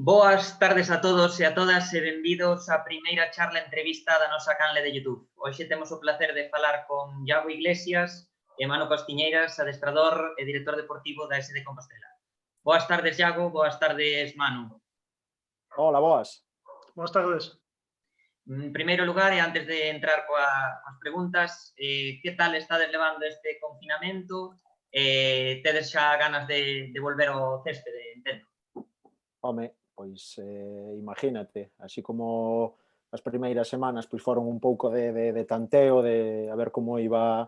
Boas tardes a todos e a todas e benvidos á primeira charla entrevista da nosa canle de YouTube. Hoxe temos o placer de falar con Iago Iglesias e Manu Costiñeiras, adestrador e director deportivo da SD Compostela. Boas tardes, Iago. Boas tardes, Manu. Hola, boas. Boas tardes. En primeiro lugar, e antes de entrar coas preguntas, que tal estades levando este confinamento? Tedes xa ganas de volver ao céspede, entendo? Home, pois imagínate, así como as primeiras semanas pois foron un pouco de tanteo, de a ver como iba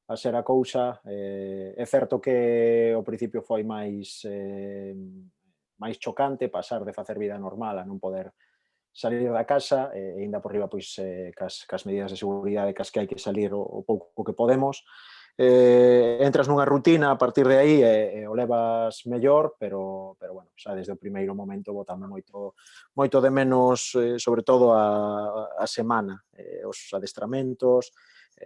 a ser a cousa. É certo que ao principio foi máis chocante pasar de facer vida normal a non poder salir da casa, e ainda por riba pois cas medidas de seguridade cas que hai que salir o pouco que podemos. Entras nunha rutina a partir de aí e o levas mellor, pero bueno, xa desde o primeiro momento botando moito de menos, sobre todo a semana, os adestramentos,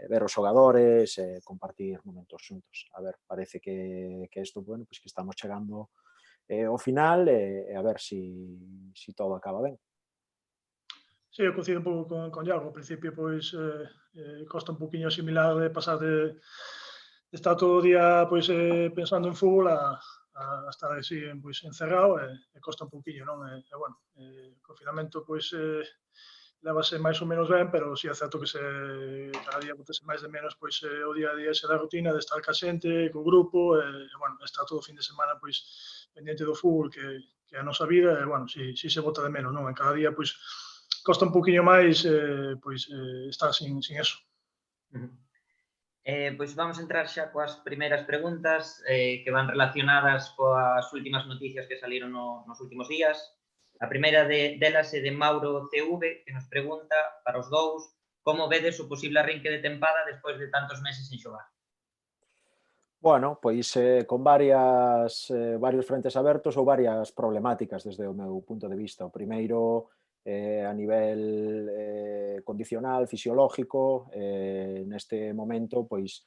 ver os xogadores, compartir momentos xuntos. A ver, parece que isto, bueno, pois que estamos chegando ao final e a ver si todo acaba ben. Sí, eu coincido un pouco con Iago. Ao principio, pois, costa un poquinho asimilar de pasar de estar todo o día pois, pensando en fútbol a estar así pois, encerrado e costa un poquinho, non? Bueno, o confinamento pois, levase máis ou menos ben, pero si é certo que cada día botase máis de menos pois, o día a día ese da rutina de estar ca xente, co grupo, bueno, estar todo o fin de semana pois, pendiente do fútbol que é a nosa vida, e bueno, si se bota de menos, non? E cada día pois, costa un poquinho máis pois, estar sin eso. Pois vamos entrar xa coas primeiras preguntas que van relacionadas coas últimas noticias que saliron nos últimos días. A primeira delas é de Mauro CV, que nos pregunta para os dous como vedes o posible arrinque de tempada despois de tantos meses sen xogar. Bueno, pois con varios frentes abertos ou varias problemáticas desde o meu punto de vista. O primeiro, a nivel condicional, fisiológico, neste momento, pois,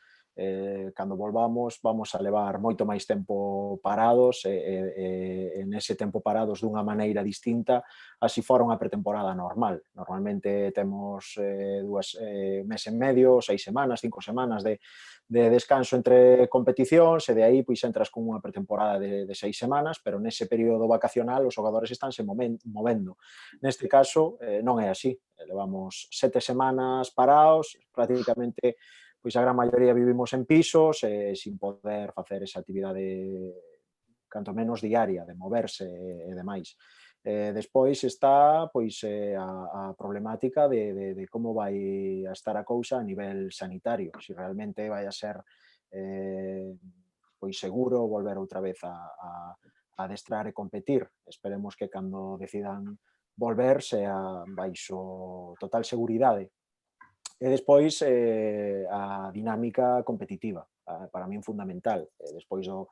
cando volvamos, vamos a levar moito máis tempo parados e nese tempo parados dunha maneira distinta así fora unha pretemporada normal. Normalmente temos mes e medio, 6 semanas, 5 semanas de descanso entre competicións e de aí pois entras con unha pretemporada de 6 semanas, pero nese período vacacional os xogadores estanse movendo. Neste caso non é así, levamos 7 semanas parados, prácticamente pois a gran maioría vivimos en pisos sin poder facer esa actividade canto menos diaria, de moverse e demais. Despois está pois a problemática de como vai a estar a cousa a nivel sanitario, se realmente vai a ser pois seguro volver outra vez a adestrar e competir. Esperemos que cando decidan volver sea baixo total seguridade. E despois a dinámica competitiva, para min fundamental. Despois do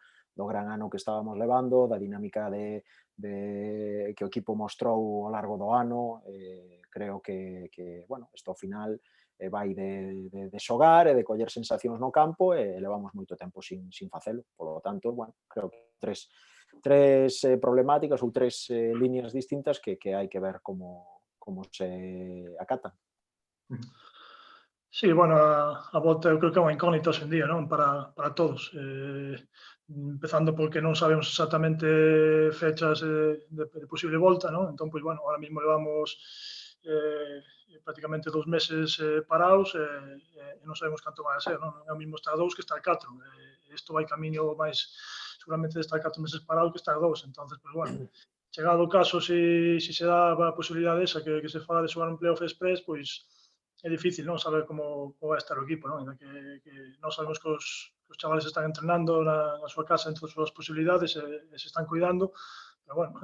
gran ano que estábamos levando, da dinámica que o equipo mostrou ao largo do ano, creo que bueno, isto ao final vai de xogar e de coller sensacións no campo e levamos moito tempo sin facelo. Por lo tanto, bueno, creo que tres problemáticas ou tres líneas distintas que hai que ver como se acatan. Sí, bueno, a volta eu creo que é unha incógnita hoxe en día, non? Para todos. Empezando porque non sabemos exactamente fechas de posible volta, non? Entón, pois, bueno, ahora mesmo levamos prácticamente 2 meses parados e non sabemos canto vai a ser, non? É o mesmo estar 2 que estar 4. Isto vai camiño máis seguramente de estar 4 meses parados que estar 2. Entón, pois, bueno, chegado o caso, se dá a posibilidade esa que se fala de xogar un playoff express, pois é difícil non saber como vai estar o equipo, non? Que non sabemos que os chavales están entrenando na súa casa entre as súas posibilidades e se están cuidando, pero bueno,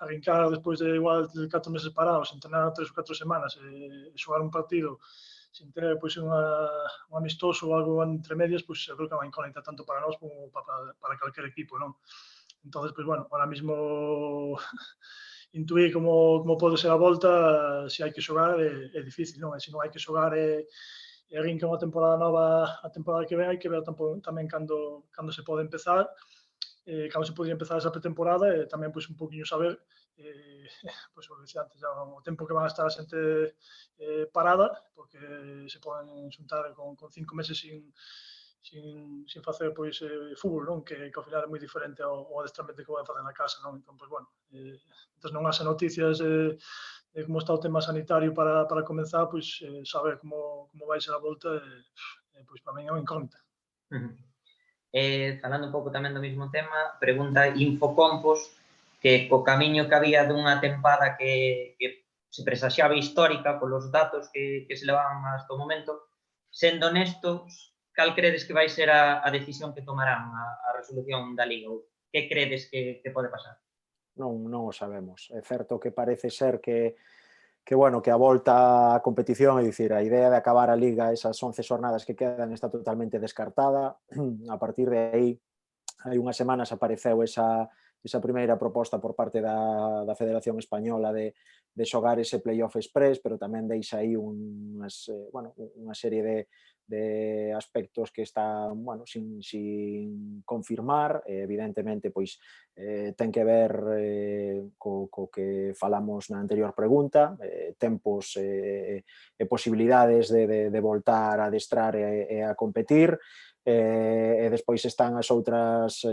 arrincar despois de igual de 4 meses parados, entrenar 3 ou 4 semanas e xogar un partido sin ter pois un amistoso ou algo entre medias, pois eu creo que é unha incógnita tanto para nós como para calquer equipo, non? Entón, pois bueno, ahora mesmo intuir como pode ser a volta, se hai que xogar é difícil, non? E se non hai que xogar e arrinca unha temporada nova a temporada que ven, hai que ver tamén cando se pode empezar cando se podía empezar esa pretemporada e tamén pois un poquinho saber pois o que decía antes, já, o tempo que van a estar a xente parada, porque se poden xuntar con 5 meses sin facer pois fútbol, non? Que ao final é moi diferente ao adestramento que poden facer na casa, non? Entón, pois, bueno, entón non haxe noticias de como está o tema sanitario para comenzar, pois saber como vai ser a volta, pois para min é unha incógnita. Falando un pouco tamén do mesmo tema, pregunta Infocompos que co camiño que había dunha tempada que se presaxaba histórica polos datos que se levaban hasta o momento, sendo honestos, cal credes que vai ser a decisión que tomarán a resolución da Liga? Ou que credes que pode pasar? Non o sabemos. É certo que parece ser que bueno, que a volta á competición, é dicir, a idea de acabar a Liga, esas 11 xornadas que quedan, está totalmente descartada. A partir de aí, hai unhas semanas apareceu esa primeira proposta por parte da Federación Española de xogar ese playoff express, pero tamén deixa aí unha serie de aspectos que están, bueno, sin confirmar. Evidentemente, pois, ten que ver co que falamos na anterior pregunta, tempos e posibilidades de voltar a adestrar e a competir, e despois están as outras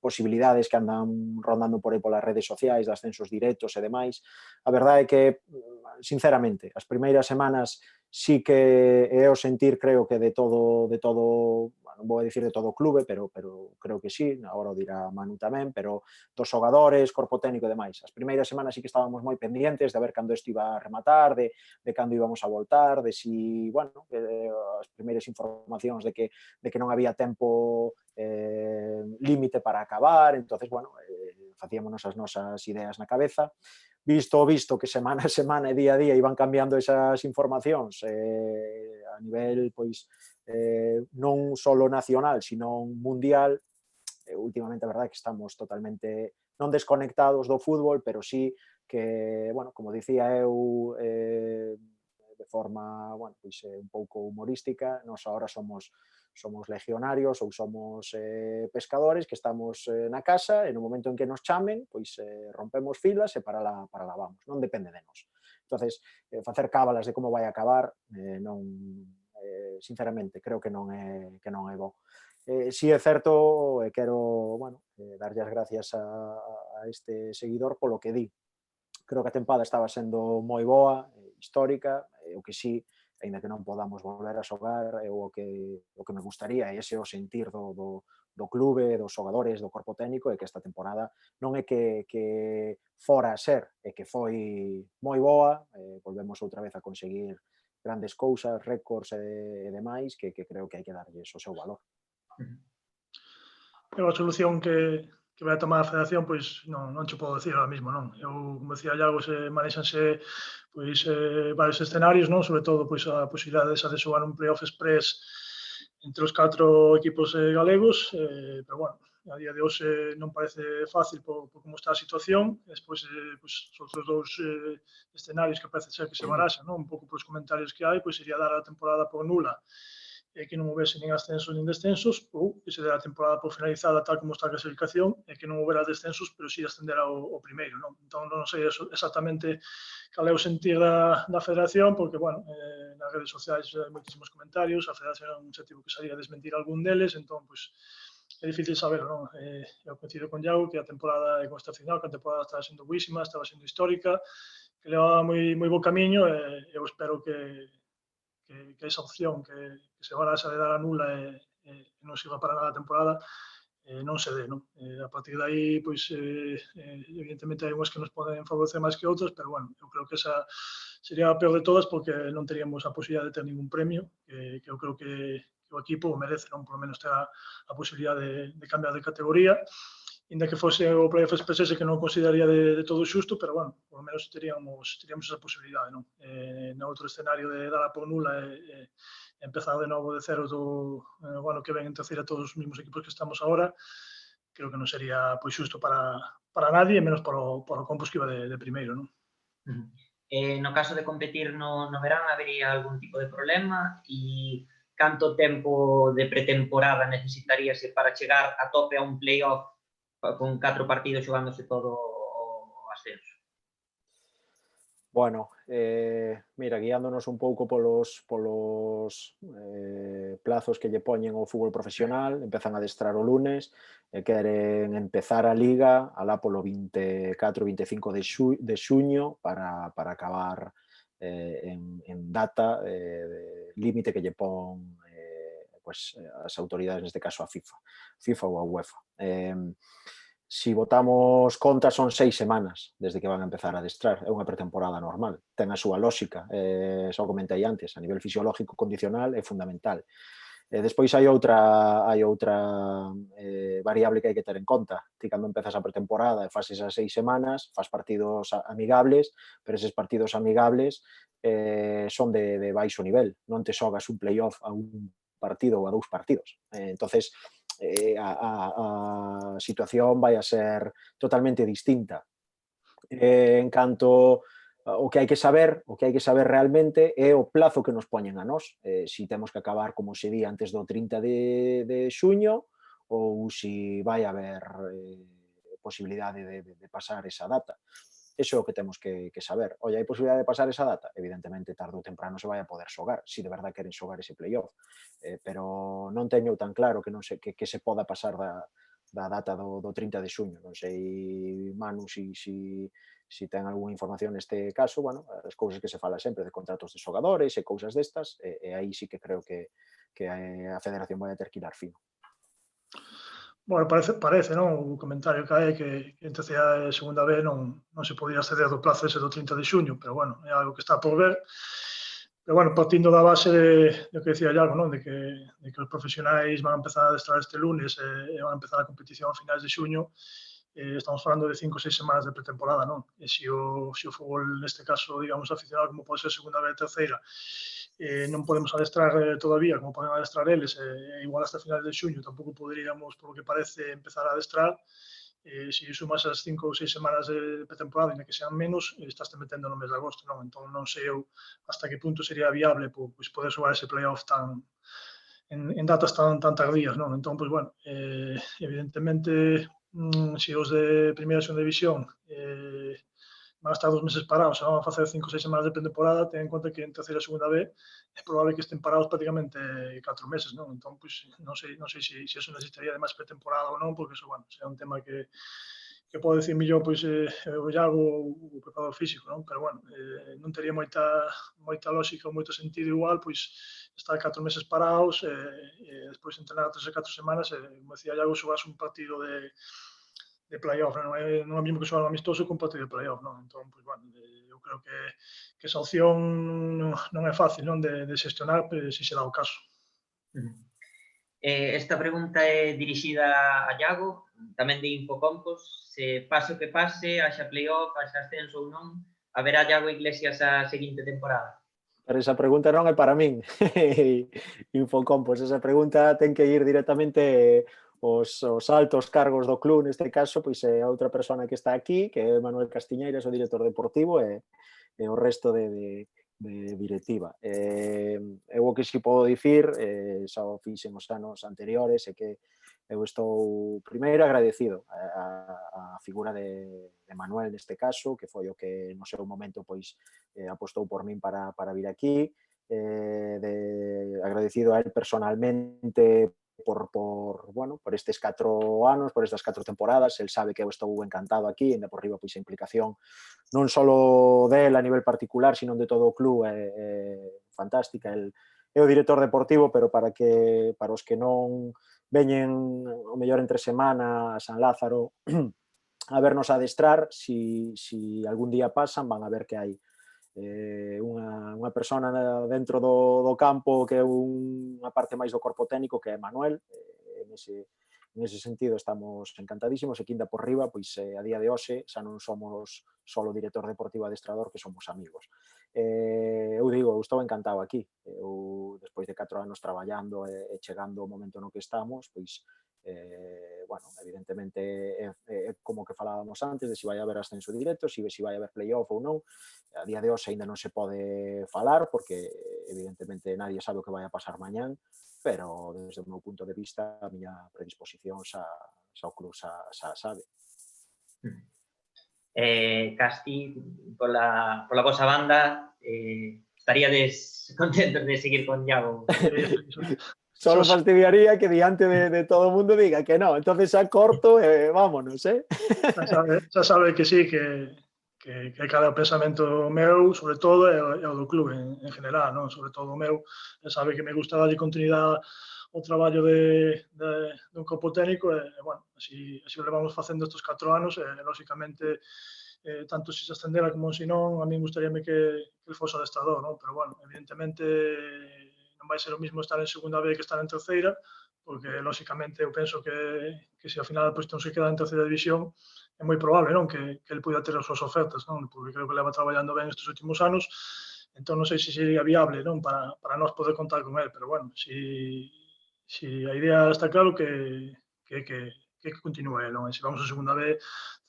posibilidades que andan rondando por aí polas redes sociais, de ascensos directos e demais. A verdade é que, sinceramente, as primeiras semanas sí que é o sentir, creo que de todo, non vou dicir de todo o clube, pero creo que sí, agora o dirá Manu tamén, pero dos xogadores, corpo técnico e demais. As primeiras semanas sí que estábamos moi pendientes de ver cando isto iba a rematar, de cando íbamos a voltar, de si, bueno, as primeiras informacións de que non había tempo límite para acabar, entonces, bueno, facíamonos as nosas ideas na cabeza. Visto que semana a semana e día a día iban cambiando esas informacións a nivel, pois, non só nacional, sino mundial, últimamente a verdade é que estamos totalmente non desconectados do fútbol, pero sí que, bueno, como dicía eu de forma, bueno, pois un pouco humorística, nós agora somos legionarios ou somos pescadores que estamos na casa e no momento en que nos chamen, pois rompemos filas e para lá vamos, non depende de nós. Entonces, facer cábalas de como vai acabar, sinceramente, creo que non é bo. Si é certo, e quero, bueno, darlle as gracias a este seguidor polo que di. Creo que a tempada estaba sendo moi boa, histórica, o que sí, aínda que non podamos volver a xogar, o que me gustaría é ese o sentir do clube, dos xogadores, do corpo técnico, e que esta temporada non é que fora a ser, é que foi moi boa, volvemos outra vez a conseguir grandes cousas, récords e demais, que creo que hai que darlles o seu valor. É unha solución que vai a tomar a Federación, pois non che podo decir ahora mismo, non. Eu, como decía Iago, manexanse pois varios escenarios, non? Sobre todo pois a posibilidade de xogar un playoff express entre os 4 equipos galegos, pero bueno, a día de hoxe non parece fácil por como está a situación. Despois, pois, os outros 2 escenarios que parece ser que se baraxan, non? Un pouco polos comentarios que hai, pois sería dar a temporada por nula, que non houvese nin ascensos nin descensos, ou que se dera a temporada por finalizada tal como está a clasificación, e que non houbera descensos, pero si ascender ao primeiro, non? Entón, non sei exactamente cal é o sentir da Federación, porque, bueno, nas redes sociais hai moitísimos comentarios, a Federación xa tivo que salir a desmentir algún deles, entón, pois, é difícil saberlo, non? Eu coincido con Iago que a temporada é como está final, que a temporada estaba sendo buísima, estaba sendo histórica, que levaba moi bo camiño, e eu espero que esa opción que se baraxa de dar a nula e non sirva para nada a temporada non se dé, non? A partir de aí, pois, evidentemente hai unhas que nos poden favorecer máis que outras, pero, bueno, eu creo que esa sería a peor de todas porque non teríamos a posibilidade de ter ningún premio, que eu creo que o equipo merece, non? Por lo menos ter a posibilidade de cambiar de categoría, ainda que fose o playoff express que non consideraría de todo xusto, pero, bueno, por lo menos teríamos esa posibilidade, non? No outro escenario de dar a por nula e empezar de novo de cero do ano que ven en terceira todos os mesmos equipos que estamos agora, creo que non sería pois xusto para nadie, e menos para o Compos que iba de primeiro, non? No caso de competir no verán, habería algún tipo de problema? E canto tempo de pretemporada necesitaríase para chegar a tope a un playoff con 4 partidos xogándose todo o ascenso? Bueno, mira, guiándonos un pouco polos plazos que lle poñen ao fútbol profesional, empezan a adestrar o lunes e queren empezar a Liga alá polo 24-25 de xuño para acabar en data límite que lle pon as autoridades, neste caso a FIFA ou a UEFA. Si votamos contas son 6 semanas desde que van a empezar a adestrar, é unha pretemporada normal, ten a súa lógica, xa o comentei antes, a nivel fisiológico condicional é fundamental. Despois hai outra variable que hai que ter en conta. Ti cando empezas a pretemporada e fas esas 6 semanas, fas partidos amigables, pero eses partidos amigables son de baixo nivel, non te xogas un playoff a un partido ou a 2 partidos. Entonces, a situación vai a ser totalmente distinta. En canto o que hai que saber realmente é o plazo que nos poñen a nós, si temos que acabar, como se di, antes do 30 de xuño ou si vai haber posibilidade de pasar esa data. Iso é o que temos que saber. Oye, hai posibilidade de pasar esa data? Evidentemente, tarde ou temprano se vai a poder xogar, se de verdade queren xogar ese playoff. Pero non teño tan claro que se poda pasar da data do 30 de xuño. Non sei, Manu, si ten algunha información neste caso, bueno, as cousas que se fala sempre de contratos de xogadores e cousas destas, e aí sí que creo que a Federación vai a ter que ir fino. Bueno, parece, non? O comentario que hai que en terceira e segunda B non se podía acceder do plazo ese do 30 de xuño, pero bueno, é algo que está por ver. Pero bueno, partindo da base do que decía Iago, non? De que os profesionais van a empezar a adestrar este lunes e van a empezar a competición a finais de xuño, estamos falando de 5 ou 6 semanas de pretemporada, non? E se o fútbol, neste caso, digamos, aficionado, como pode ser segunda B e terceira, non podemos adestrar todavía, como poden adestrar eles, igual hasta finales de xuño tampouco poderíamos, polo que parece, empezar a adestrar. Se sumas as 5 ou 6 semanas de pretemporada, e que sean menos, estás te metendo no mes de agosto, non? Entón non sei eu hasta que punto sería viable pois poder xogar ese playoff en datas tan tardías, non? Entón, pois, bueno, evidentemente, se os de primeira e segunda división van a estar 2 meses parados, van a facer 5 ou 6 semanas de pretemporada, ten en conta que en terceira e segunda B é probable que estén parados prácticamente 4 meses, non? Entón, pois, non sei se eso necesitaría de máis pretemporada ou non, porque eso, bueno, será un tema que pode decir millón, pois, o Iago, o preparador físico, non? Pero, bueno, non tería moita lógica ou moito sentido igual, pois, estar 4 meses parados e despois entrenar 3 ou 4 semanas e, como decía Iago, xogarse un partido de playoff, non é o mesmo que xogar un amistoso con partido de playoff, non? Entón, pois, bueno, eu creo que esa opción non é fácil, non, de xestionar, pero se será o caso. Esta pregunta é dirixida a Iago, tamén de Infocompos. Se pase o que pase, haxa playoff, haxa ascenso ou non, haberá Iago Iglesias a seguinte temporada? Pero esa pregunta non é para min. Infocompos, esa pregunta ten que ir directamente os altos cargos do club, neste caso, pois é outra persona que está aquí, que é Manuel Castiñeiras, o director deportivo, e o resto de directiva. Eu o que si podo dicir, xa o fixen os anos anteriores, é que eu estou primeiro agradecido a figura de Manuel neste caso, que foi o que no seu momento pois apostou por min para vir aquí, agradecido a él personalmente por estes 4 anos, por estas 4 temporadas. El sabe que eu estou encantado aquí, ainda por riba pois a implicación non só del a nivel particular, sino de todo o club é fantástica. El é o director deportivo, pero para os que non veñen o mellor entre semana a San Lázaro a vernos adestrar, si algún día pasan, van a ver que hai unha persona dentro do campo que é unha parte máis do corpo técnico, que é Manuel. En ese sentido estamos encantadísimos, e que ainda por riba, pois a día de hoxe xa non somos só o director deportivo adestrador, que somos amigos. Eu digo, eu estou encantado aquí. Eu, despois de 4 anos traballando e chegando o momento no que estamos, pois Bueno, evidentemente, como que falábamos antes, de se vai haber ascenso directo, se vai haber playoff ou non. A día de hoxe ainda non se pode falar, porque evidentemente nadie sabe o que vai a pasar mañán, pero desde o meu punto de vista, a miña predisposición xa o club xa sabe. Casti, pola vosa banda, estaríades contentos de seguir con Iago? Solo fastidiaría que diante de todo o mundo diga que no, entonces xa corto e vámonos, Xa sabe que sí, que cada pensamento meu, sobre todo, é o do club en general, non? Sobre todo o meu, sabe que me gusta darlle continuidade ao traballo dun corpo técnico e, bueno, así o levamos facendo estes 4 anos e, lógicamente, tanto se ascendera como se non, a mí gustaríame que el fose adestrador, non? Pero, bueno, evidentemente, non vai ser o mismo estar en segunda B que estar en terceira, porque, lógicamente, eu penso que se ao final pois, non se queda en terceira división, é moi probable, non? Que el poida ter as súas ofertas, non? Porque creo que leva traballando ben estes últimos anos, entón non sei se sería viable, non? Para nós poder contar con el, pero, bueno, si a idea está claro que continúe, non? E se vamos a segunda B,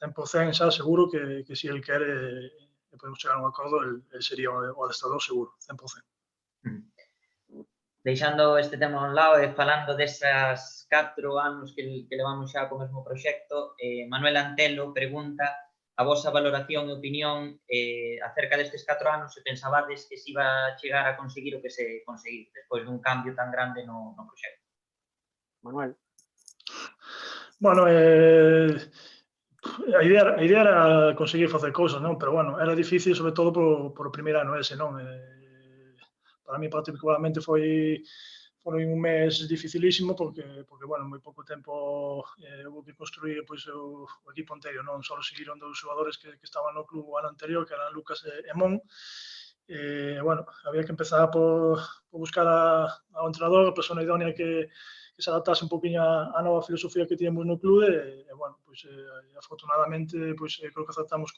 100% xa seguro que se el quere e podemos chegar a un acordo, el sería o adestrador seguro, 100%. Deixando este tema a un lado e falando desas 4 anos que levamos xa co mesmo proxecto, Manuel Antelo pregunta a vosa valoración e opinión acerca destes 4 anos, se pensabades que se iba a chegar a conseguir o que se conseguir despois dun cambio tan grande no proxecto. Manuel. Bueno, a idea era conseguir facer cousas, non? Pero, bueno, era difícil, sobre todo, por o primeiro ano ese, non? Para mí, particularmente, foi un mes dificilísimo porque, bueno, moi pouco tempo houve que construir pois, o equipo inteiro, non? Só seguiron 2 xogadores que estaban no club o ano anterior, que eran Lucas e Mon. Bueno, había que empezar por buscar ao entrenador, a persona idónea que se adaptase un poquinho á nova filosofía que tiñamos no club e bueno, pois, afortunadamente, pois, creo que acertamos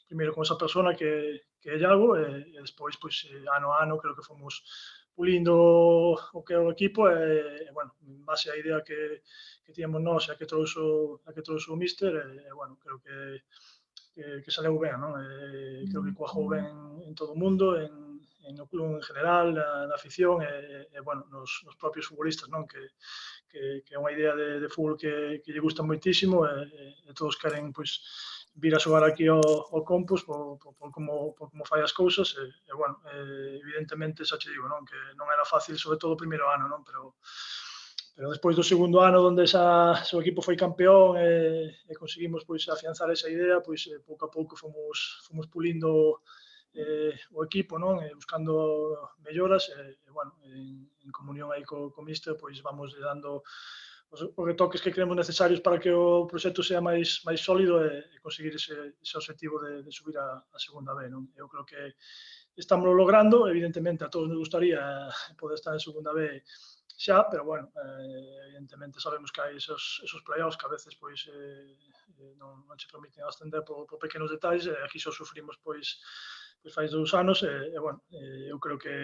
primeiro con esa persona que é Iago e despois, pois, ano a ano, creo que fomos pulindo o que é o equipo e bueno, en base á idea que tiñamos nós e a que trouxo o míster e bueno, creo que saleu ben, non? Creo que cuajou ben en todo o mundo, no club en general, na afición e bueno, nos propios futbolistas, non? Que é unha idea de fútbol que lle gusta moitísimo e todos queren, pois, vir a xogar aquí ao Compos por como fai as cousas e bueno, evidentemente, xa che digo, non? Que non era fácil, sobre todo o primeiro ano, non? Pero despois do segundo ano onde o equipo foi campeón e conseguimos pois afianzar esa idea, pois pouco a pouco fomos pulindo o equipo, non? Buscando melloras e bueno, en comunión aí co míster, pois vamos dando os retoques que creemos necesarios para que o proxecto sea máis sólido e conseguir ese objetivo de subir a segunda B, non? Eu creo que estamos logrando, evidentemente a todos nos gustaría poder estar en segunda B xa, pero bueno, evidentemente sabemos que hai esos playoffs que a veces pois non se permiten ascender por pequenos detalles e aquí só sufrimos pois fai 2 anos e bueno, eu creo que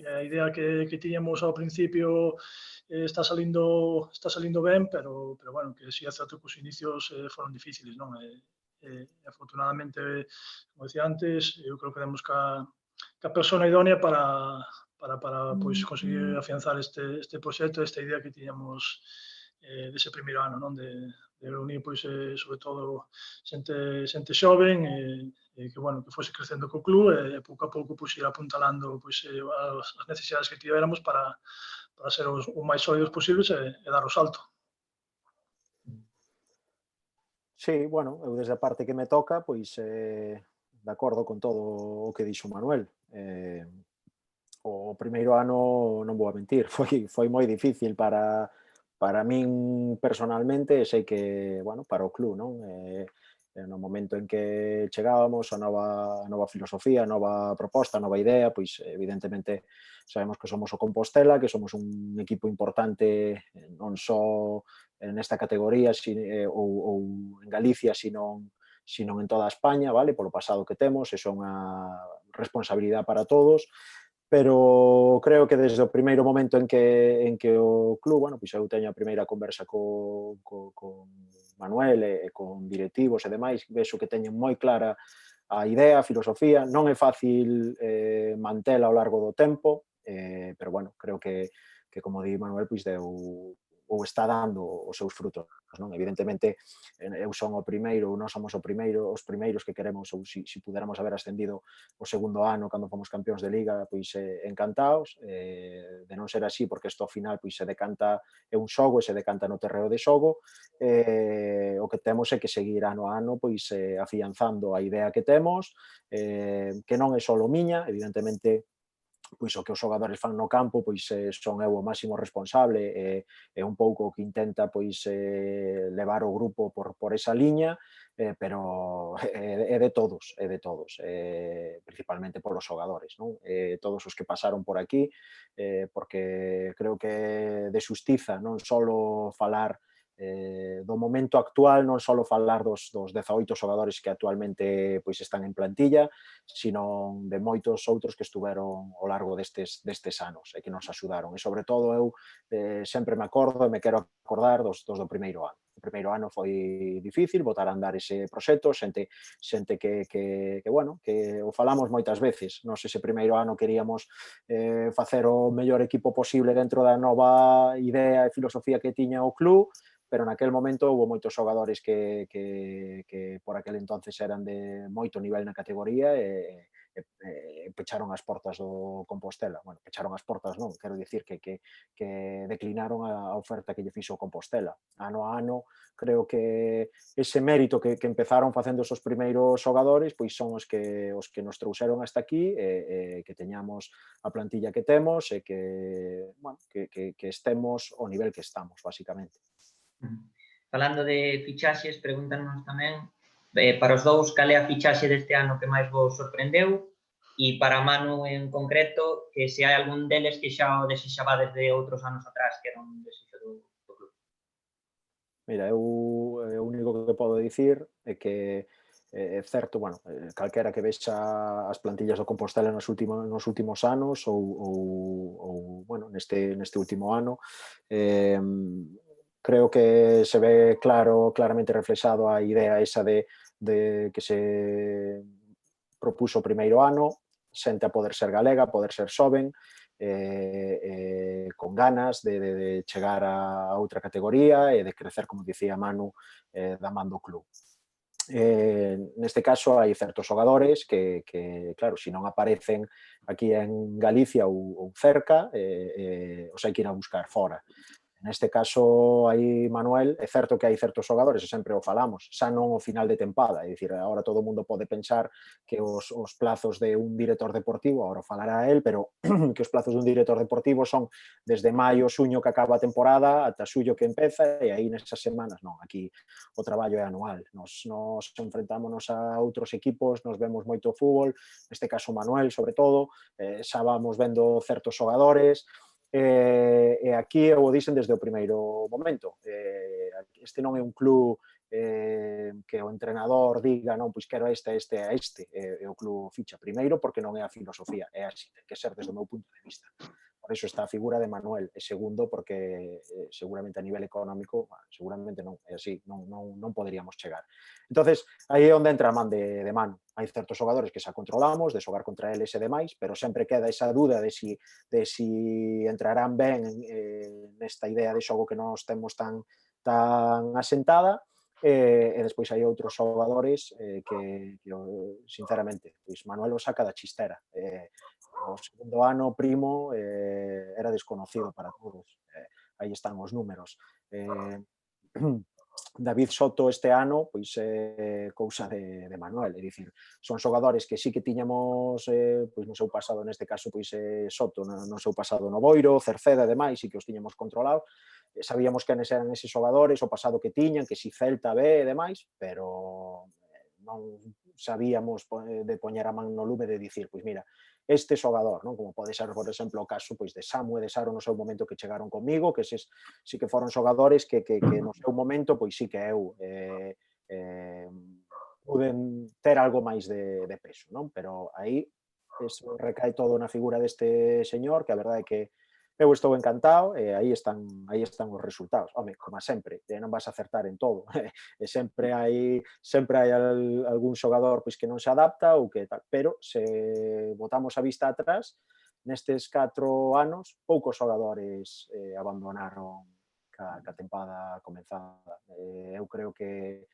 a idea que tiñamos ao principio está salindo ben, pero bueno, que si é certo que os inicios foron difíciles, non? Afortunadamente, como decía antes, eu creo que demos ca persona idónea para pois, conseguir afianzar este proxecto, esta idea que tiñamos dese primeiro ano, non? De reunir, pois, sobre todo, xente xoven que, bueno, que fose crecendo co club e pouco a pouco pois, ir apuntalando pois, as necesidades que tivéramos para ser os máis sólidos posibles e dar o salto. Sí, bueno, eu desde a parte que me toca, pois, de acordo con todo o que dixo Manuel. O primeiro ano, non vou a mentir, foi moi difícil para min personalmente e sei que, bueno, para o club, non? No momento en que chegábamos a nova filosofía, a nova proposta, a nova idea, pois evidentemente sabemos que somos o Compostela, que somos un equipo importante non só nesta categoría ou en Galicia, sino en toda España, vale? Polo pasado que temos, eso é unha responsabilidade para todos. pero creo que desde o primeiro momento en que o club, bueno, pois eu teño a primeira conversa con Manuel e con directivos e demais, vexo que teñen moi clara a idea, a filosofía, non é fácil mantela ao largo do tempo, pero bueno, creo que como di Manuel, pois deu ou está dando os seus frutos, non? Evidentemente, eu son o primeiro, nós somos os primeiros que queremos, ou se puderamos haber ascendido o segundo ano cando fomos campións de Liga, pois encantados, de non ser así, porque isto ao final pois se decanta, é un xogo e se decanta no terreo de xogo, o que temos é que seguir ano a ano pois afianzando a idea que temos, que non é só miña, evidentemente pois o que os xogadores fan no campo pois son eu o máximo responsable e un pouco o que intenta pois levar o grupo por esa liña, pero é de todos, principalmente polos xogadores, non? Todos os que pasaron por aquí, porque creo que de xustiza non só falar do momento actual, non só falar dos 18 xogadores que actualmente pois están en plantilla, sino de moitos outros que estuveron ao largo destes anos e que nos axudaron. E, sobre todo, eu sempre me acordo e me quero acordar dos do primeiro ano. O primeiro ano foi difícil botar a andar ese proxecto, xente que bueno, que o falamos moitas veces. Nos ese primeiro ano queríamos facer o mellor equipo posible dentro da nova idea e filosofía que tiña o club, pero naquel momento houve moitos xogadores que por aquel entonces eran de moito nivel na categoría e pecharon as portas do Compostela. Bueno, pecharon as portas non, quero dicir que declinaron a oferta que lle fixo o Compostela. Ano a ano, creo que ese mérito que empezaron facendo esos primeiros xogadores, pois son os que nos trouxeron hasta aquí e que teñamos a plantilla que temos e que, bueno, que estemos ao nivel que estamos, basicamente. Falando de fichaxes, pregúntanos tamén para os dous cal é a fichaxe deste ano que máis vos sorprendeu e para Manu en concreto que se hai algún deles que xa o desexabades de outros anos atrás que era un desexo do club. Mira, eu o único que podo dicir é que é certo, bueno, calquera que vexa as plantillas do Compostela nos últimos anos ou bueno, neste último ano, creo que se ve claramente reflexado a idea esa de que se propuso o primeiro ano, xente a poder ser galega, a poder ser xoven, con ganas de chegar a outra categoría e de crecer, como dicía Manu, da man do club. Neste caso hai certos xogadores que claro, se non aparecen aquí en Galicia ou cerca, os hai que ir a buscar fora. Neste caso, aí, Manuel, é certo que hai certos xogadores, e sempre o falamos, xa non o final de tempada, é dicir, agora todo o mundo pode pensar que os plazos de un director deportivo, agora falará el, pero que os plazos dun director deportivo son desde maio, xuño que acaba a temporada, ata xullo que empeza, e aí nesas semanas, non, aquí o traballo é anual. Nos enfrentámonos a outros equipos, nos vemos moito fútbol, neste caso Manuel, sobre todo, xa vamos vendo certos xogadores, e aquí eu o dixen desde o primeiro momento. Este non é un club que o entrenador diga non, pois quero este e o club ficha. Primeiro, porque non é a filosofía, é así, ten que ser desde o meu punto de vista. Por iso está a figura de Manuel. E segundo, porque seguramente a nivel económico, seguramente non, é así, non poderíamos chegar. Entonces, aí é onde entra a man de Manu. Hai certos xogadores que xa controlamos, de xogar contra eles e demais, pero sempre queda esa dúda de si entrarán ben nesta idea de xogo que nós temos tan asentada, e despois hai outros xogadores que sinceramente, pois Manuel o saca da chistera. O segundo ano, Primo, era desconocido para todos. Aí están os números. David Soto este ano, pois é cousa de Manuel, é dicir, son xogadores que sí que tiñamos pois no seu pasado, neste caso pois Soto no seu pasado no Boiro, Cerceda e demais, e que os tiñamos controlado, sabíamos que eran eses xogadores, o pasado que tiñan, que si Celta B e demais, pero non sabíamos de poñer a man no lume de dicir, pois mira, este xogador, non? Como pode ser, por exemplo, o caso pois de Samu e de Saro no seu momento que chegaron comigo, que eses sí que foron xogadores que no seu momento, pois sí que eu puden ter algo máis de peso, non? Pero aí eso recae todo na figura deste señor, que a verdade é que eu estou encantado e aí están os resultados. Home, como sempre, non vas a acertar en todo. E sempre hai algún xogador pois que non se adapta ou que tal, pero se botamos a vista atrás, nestes 4 anos poucos xogadores abandonaron ca tempada comenzada. Eu creo que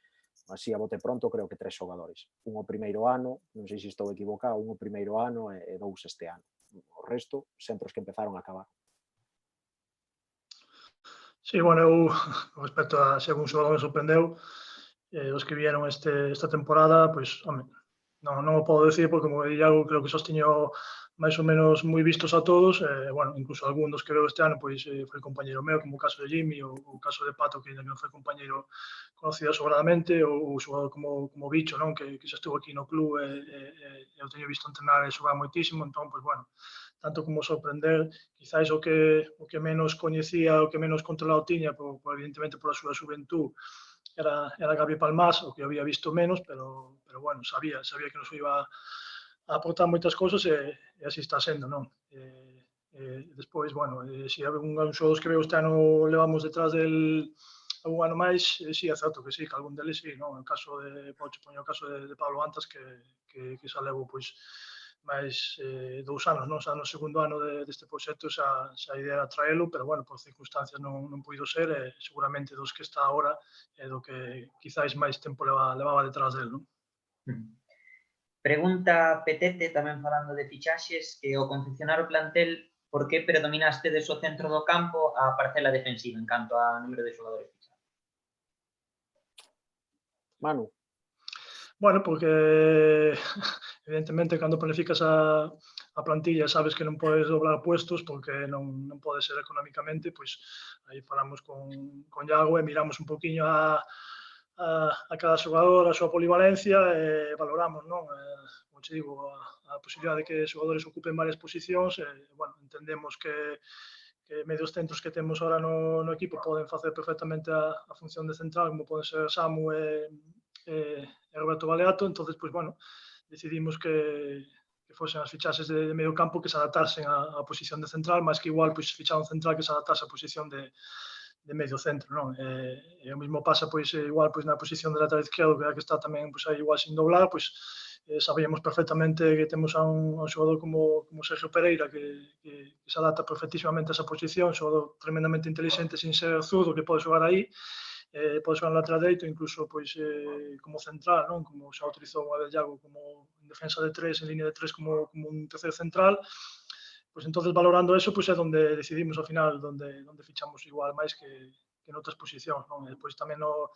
así a bote pronto, creo que 3 xogadores. Un o primeiro ano, non sei se estou equivocado, un o primeiro ano e 2 este ano. O resto, sempre os que empezaron a acabar. Sí, bueno, eu, con respecto a se algún xogador me sorprendeu, os que vieron esta temporada, pois, home, non o podo decir porque, como Iago, creo que só tiño máis ou menos moi vistos a todos, bueno, incluso algún dos que veo este ano, pois, foi compañeiro meu, como o caso de Jimmy, ou o caso de Pato, que non foi compañeiro conocido sobradamente, ou o xogador como Bicho, non? Que xa estuvo aquí no club eu teño visto entrenar e xogar moitísimo, entón, pois, bueno, tanto como sorprender, quizáis o que menos coñecía, o que menos controlado tiña, evidentemente pola súa xuventud, era Gabi Palmás, o que había visto menos, pero bueno, sabía que nos iba a aportar moitas cousas e así está sendo, non? Despois, bueno, se algún dos que veo este ano levamos detrás del algún ano máis, sí, é certo que sí, que algún deles sí, non? O caso de, poño o caso de Pablo Antas, que xa levo, pois, máis 2 anos, non? Xa no segundo ano deste proxecto xa a idea era traelo, pero, bueno, por circunstancias non puido ser, e seguramente dos que está agora é do que quizáis máis tempo levaba detrás del, non? Pregunta Petete, tamén falando de fichaxes, que ao confeccionar o plantel, por que predominaste do centro do campo a parcela defensiva en canto a número de xogadores fichados? Manu. Bueno, porque evidentemente cando planificas a plantilla sabes que non podes doblar puestos porque non pode ser económicamente, pois aí falamos con Iago e miramos un poquinho a cada xogador, a súa polivalencia e valoramos, non? Como te digo, a posibilidade de que xogadores ocupen varias posicións e, bueno, entendemos que medios centros que temos ahora no equipo poden facer perfectamente a función de central, como poden ser Samu e Roberto Baleato, entonces, pois, bueno, decidimos que fosen as fichaxes de medio campo que se adaptasen á posición de central, máis que igual pois fichar un central que se adaptase á posición de medio centro, non? E o mesmo pasa pois igual pois na posición de lateral izquierdo, que está tamén pois aí igual sin doblar, pois sabíamos perfectamente que temos a un xogador como Sergio Pereira que se adapta perfectísimamente a esa posición, xogador tremendamente inteligente sin ser zurdo que pode xogar aí, pode xogar no lateral dereito, incluso pois como central, non? Como xa utilizou unha vez Iago como en defensa de 3, en línea de 3 como un terceiro central. Pois entonces valorando eso, pois é onde decidimos ao final onde fichamos igual máis que noutras posicións, non? E depois tamén no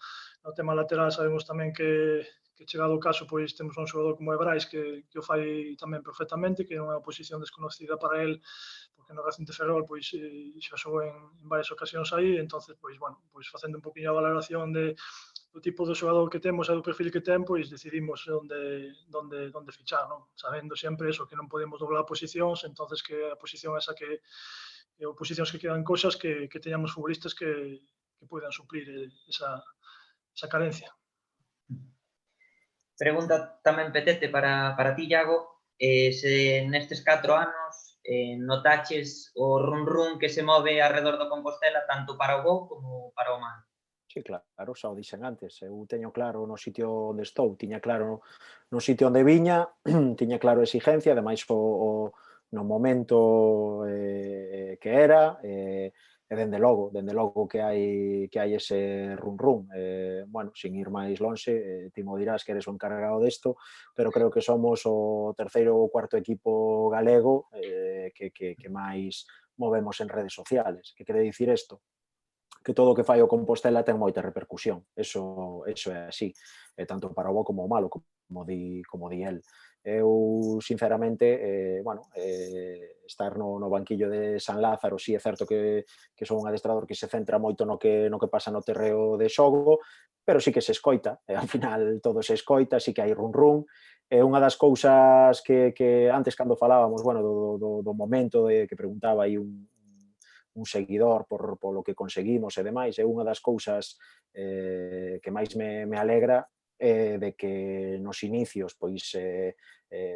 tema lateral sabemos tamén que chegado o caso, pois temos un xogador como Ebrais que o fai tamén perfectamente, que é unha posición desconocida para el, porque no Racing de Ferrol pois xa xogou en varias ocasións aí, entonces pois bueno, pois facendo un poquinho a valoración do tipo de xogador que temos e do perfil que ten, pois decidimos onde fichar, non? Sabendo sempre eso, que non podemos doblar posicións, entonces que a posición esa que ou posicións que quedan coxas que teñamos futbolistas que poidan suplir esa carencia. Pregunta tamén Petete para ti, Iago, se nestes 4 anos notaches o run que se move arredor do Compostela tanto para o bo como para o mal. Sí, claro, xa o dixen antes. Eu teño claro no sitio onde estou, tiña claro no sitio onde viña, tiña claro a exigencia, ademais no momento que era, e dende logo que hai ese run. Bueno, sin ir máis lonxe, ti mo dirás que eres o encargado desto, pero creo que somos o terceiro ou cuarto equipo galego que máis movemos en redes sociales. Que quere dicir isto? Que todo o que fai o Compostela ten moita repercusión. Eso é así, tanto para o bo como o malo, como di el. Eu, sinceramente, estar no banquillo de San Lázaro, sí é certo que son un adestrador que se centra moito no que pasa no terreo de xogo, pero sí que se escoita, e ao final todo se escoita, sí que hai run. É unha das cousas que antes cando falábamos, bueno, do momento que preguntaba aí un seguidor por lo que conseguimos e demais, é unha das cousas que máis me alegra de que nos inicios pois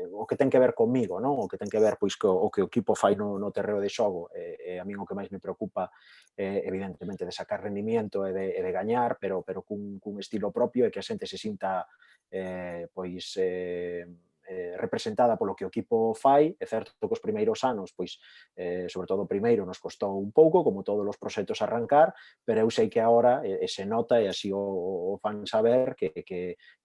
o que ten que ver comigo, non? O que ten que ver pois o que o equipo fai no terreo de xogo, a min o que máis me preocupa evidentemente de sacar rendimiento e de gañar, pero cun estilo propio e que a xente se sinta pois representada polo que o equipo fai. É certo que os primeiros anos, pois, sobre todo o primeiro, nos costou un pouco, como todos os proxectos arrancar, pero eu sei que agora se nota e así o fan saber que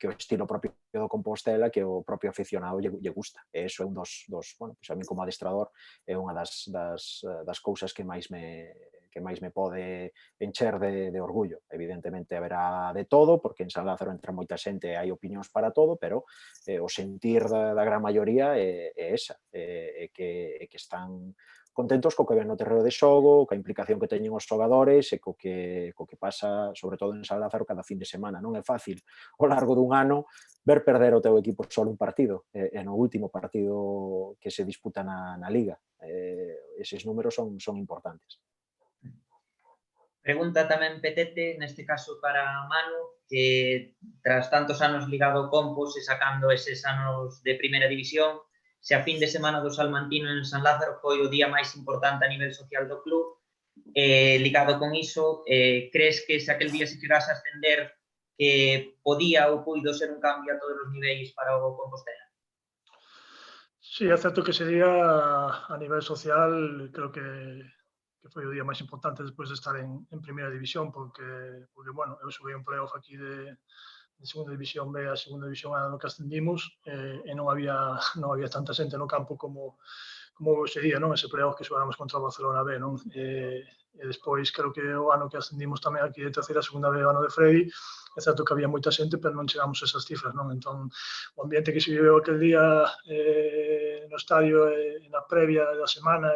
o estilo propio do Compostela, que o propio aficionado lle gusta. E iso é un dos bueno, pois a mí como adestrador é unha das cousas que máis me pode encher de orgullo. Evidentemente haberá de todo, porque en San Lázaro entra moita xente e hai opinións para todo, pero o sentir da gran maioría é esa, que están contentos co que ven no terreo de xogo, coa implicación que teñen os xogadores e co que pasa, sobre todo en San Lázaro, cada fin de semana. Non é fácil, ao largo dun ano, ver perder o teu equipo só un partido, e no último partido que se disputa na Liga. Eses números son importantes. Pregunta tamén Petete, neste caso para Manu, que tras tantos anos ligado ao Compos e sacando eses anos de primeira división, se a fin de semana do Salmantino en San Lázaro foi o día máis importante a nivel social do club, ligado con iso, crees que se aquel día se chegase a ascender que podía ou puido ser un cambio a todos os niveis para o Compostela? Sí, é certo que ese día a nivel social creo que foi o día máis importante despois de estar en primeira división, porque bueno, eu subí un playoff aquí de segunda división B a segunda división A no que ascendimos, e non había tanta xente no campo como ese día, non? Ese playoff que xogáramos contra o Barcelona B, non? E despois creo que o ano que ascendimos tamén aquí de terceira a segunda B, o ano de Freddy, é certo que había moita xente, pero non chegamos a esas cifras, non? Entón, o ambiente que se viveu aquel día no estadio na previa da semana,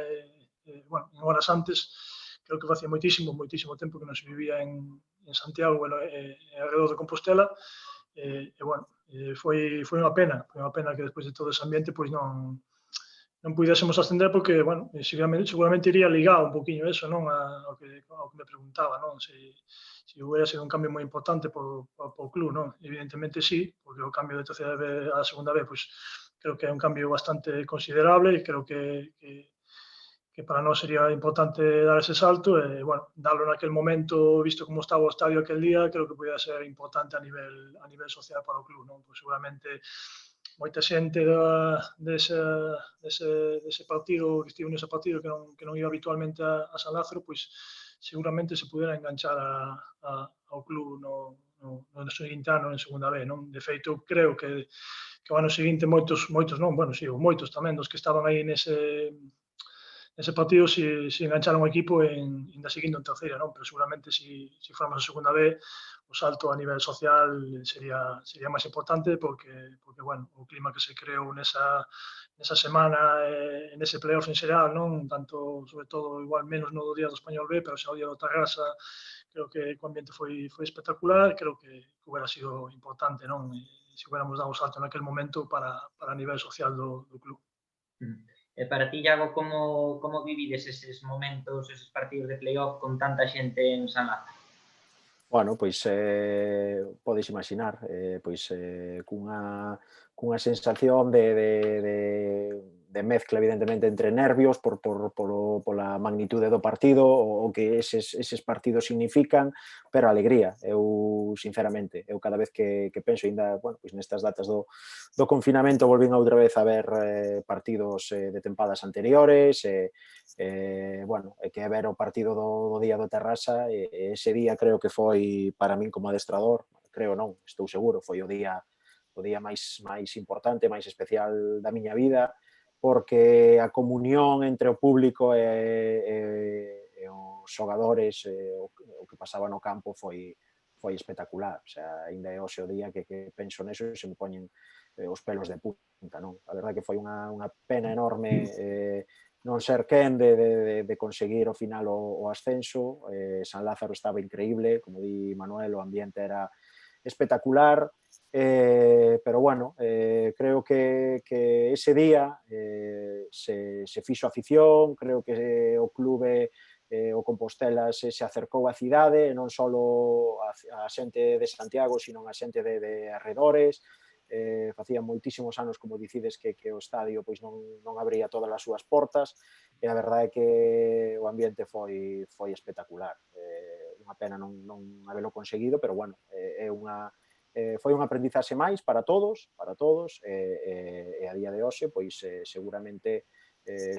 bueno, en horas antes, creo que facía moitísimo tempo que non se vivía en Santiago, bueno, alrededor de Compostela, bueno, foi unha pena que despois de todo ese ambiente, pois non puidésemos ascender porque, bueno, seguramente iría ligado un poquinho eso, non, ao que me preguntaba, non, se hubiera sido un cambio moi importante po club, non? Evidentemente sí, porque o cambio de terceira B a segunda B, pois, creo que é un cambio bastante considerable e creo que para nós sería importante dar ese salto e, bueno, darlo naquel momento, visto como estaba o estadio aquel día, creo que podía ser importante a nivel social para o club, non? Pois seguramente moita xente dese partido, que estivo nese partido que non iba habitualmente a San Lázaro, pois seguramente se pudera enganchar ao club no seguinte ano en segunda B, non? De feito, creo que o ano seguinte moitos non, bueno, si, moitos tamén dos que estaban aí nese partido se engancharon o equipo ainda seguindo en terceira, non? Pero seguramente se formos a segunda B, o salto a nivel social sería máis importante porque, bueno, o clima que se creou nesa semana, nese playoff en xeral, non? Tanto, sobre todo, igual menos no do día do Español B, pero xa o día do Tarrasa, creo que o ambiente foi espectacular, creo que hubiera sido importante, non? Se hubiéramos dado o salto naquel momento para a nivel social do club. E para ti, Iago, como vivides eses momentos, eses partidos de playoff con tanta xente en San Lázaro? Bueno, pois podes imaginar, pois cunha sensación de mezcla, evidentemente, entre nervios pola magnitude do partido, o que eses partidos significan, pero alegría. Eu, sinceramente, cada vez que penso, ainda, bueno, pois nestas datas do confinamento, volvín outra vez a ver partidos de tempadas anteriores, bueno, que ver o partido do día do Terrasa, ese día creo que foi, para min como adestrador, creo non, estou seguro, foi o día máis importante, máis especial da miña vida, porque a comunión entre o público e os xogadores, o que pasaba no campo foi espectacular. O sea, ainda é hoxe o día que penso neso e se me poñen os pelos de punta, non? A verdade que foi unha pena enorme non ser quen de conseguir ao final o ascenso. San Lázaro estaba increíble, como di Manuel, o ambiente era espectacular, pero bueno, creo que ese día se fixo afición, creo que o clube o Compostela se acercou á cidade, non só a xente de Santiago, sino a xente de arredores. Facía moitísimos anos, como dicides, que o estadio pois non abría todas as súas portas, e a verdade é que o ambiente foi espectacular. Unha pena non habelo conseguido, pero bueno, foi un aprendizaxe máis para todos, e a día de hoxe, pois seguramente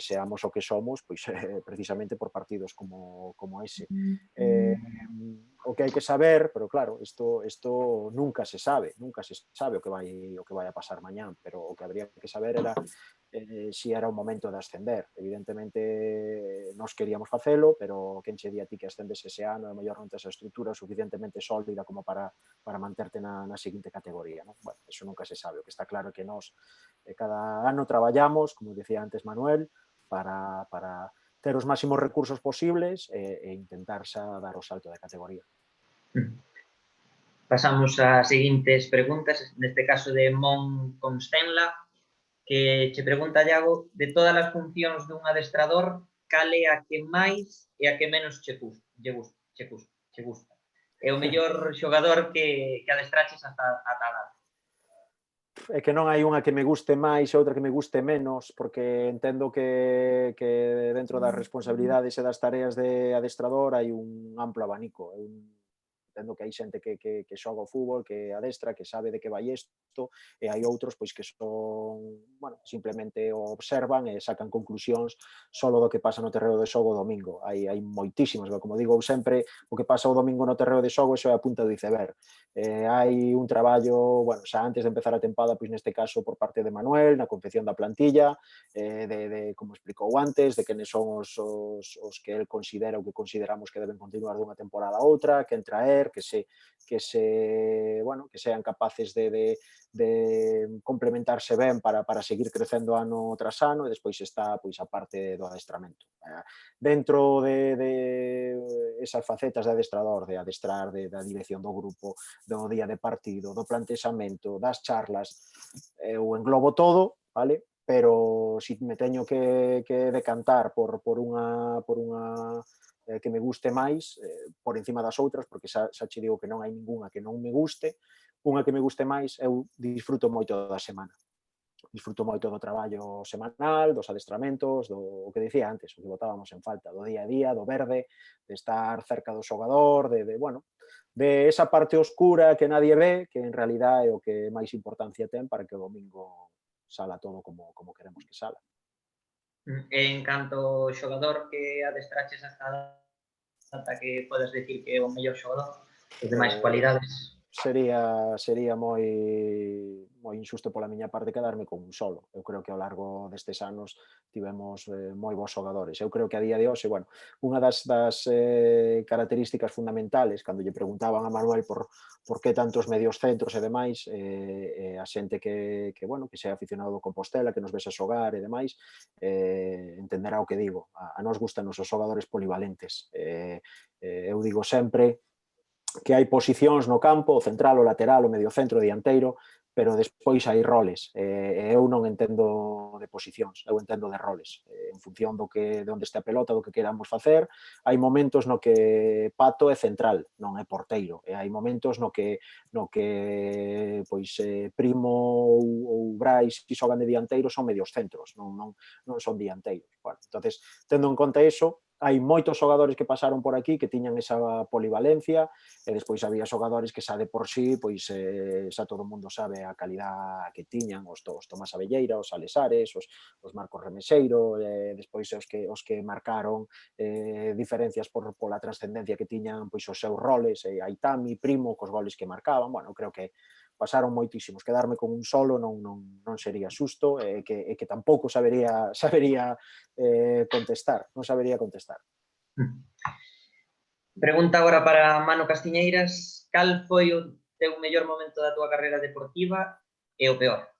seamos o que somos, pois precisamente por partidos como ese. O que hai que saber, pero claro, isto nunca se sabe o que vai a pasar mañán, pero o que habría que saber era si era o momento de ascender. Evidentemente, nós queríamos facelo, pero quen che di a ti que ascendes ese ano, a mellor non tes a estrutura suficientemente sólida como para manterte na seguinte categoría. Non? Bueno, eso nunca se sabe. O que está claro é que nós cada ano traballamos, como decía antes Manuel, para ter os máximos recursos posibles e intentar xa dar o salto de categoría. Pasamos ás seguintes preguntas, neste caso de Mon Constenla, que che pregunta, Iago, de todas as funcións dun adestrador, cal é a que máis e a que menos che gusta? É o mellor xogador que adestraches ata a data? É que non hai unha que me guste máis e outra que me guste menos, porque entendo que dentro das responsabilidades e das tareas de adestrador hai un amplo abanico. Entendo que hai xente que xoga o fútbol, que adestra, que sabe de que vai isto, e hai outros pois que son, bueno, simplemente o observan e sacan conclusións solo do que pasa no terreo de xogo o domingo. Hai moitísimas, como digo sempre, o que pasa o domingo no terreo de xogo iso é a punta do iceberg. Hai un traballo, bueno, xa antes de empezar a tempada, pois neste caso por parte de Manuel, na confección da plantilla, de como explicou antes, de quenes son os que el considera ou que consideramos que deben continuar dunha temporada a outra, que traer, que sean capaces de complementarse ben para seguir crecendo ano tras ano, e despois está pois a parte do adestramento. Dentro de esas facetas de adestrador, de adestrar, da dirección do grupo, do día de partido, do plantexamento, das charlas, eu englobo todo, vale? Pero se me teño que decantar por unha que me guste máis, por encima das outras, porque xa che digo que non hai ningunha que non me guste, unha que me guste máis, eu disfruto moito da semana. Disfruto moito do traballo semanal, dos adestramentos, do que dicía antes, o que botábamos en falta, do día a día, do verde, de estar cerca do xogador, de esa parte oscura que nadie ve, que en realidad é o que máis importancia ten para que o domingo sala todo como queremos que sala. En canto xogador que adestraches hasta que podes decir que é o mellor xogador, os demais cualidades? Sería moi injusto pola miña parte quedarme con un solo. Eu creo que ao largo destes anos tivemos moi bons xogadores. Eu creo que a día de hoxe, bueno, unha das características fundamentales, cando lle preguntaban a Manuel por que tantos medios centros e demais, a xente que sea aficionado do Compostela, que nos ves a xogar e demais, entenderá o que digo. A nos gustan os xogadores polivalentes. Eu digo sempre que hai posicións no campo, o central, o lateral, o mediocentro, o dianteiro, pero despois hai roles. Eu non entendo de posicións, eu entendo de roles. En función de onde este a pelota, do que queramos facer, hai momentos no que Pato é central, non é porteiro. E hai momentos no que Primo ou Brais que xogan de dianteiro son medios centros, non son dianteiros. Bueno, entonces, tendo en conta iso, hai moitos xogadores que pasaron por aquí que tiñan esa polivalencia, e despois había xogadores que xa de por sí, pois xa todo o mundo sabe a calidad que tiñan, os Tomás Abelleira, os Alesares, os Marcos Remeseiro, despois os que marcaron diferencias pola trascendencia que tiñan pois os seus roles, Aitami, Primo, cos goles que marcaban. Bueno, creo que pasaron moitísimos. Quedarme con un solo non sería xusto, e que tampouco sabería contestar, non sabería contestar. Pregunta agora para Mano Castiñeiras, cal foi o teu mellor momento da túa carreira deportiva e o peor?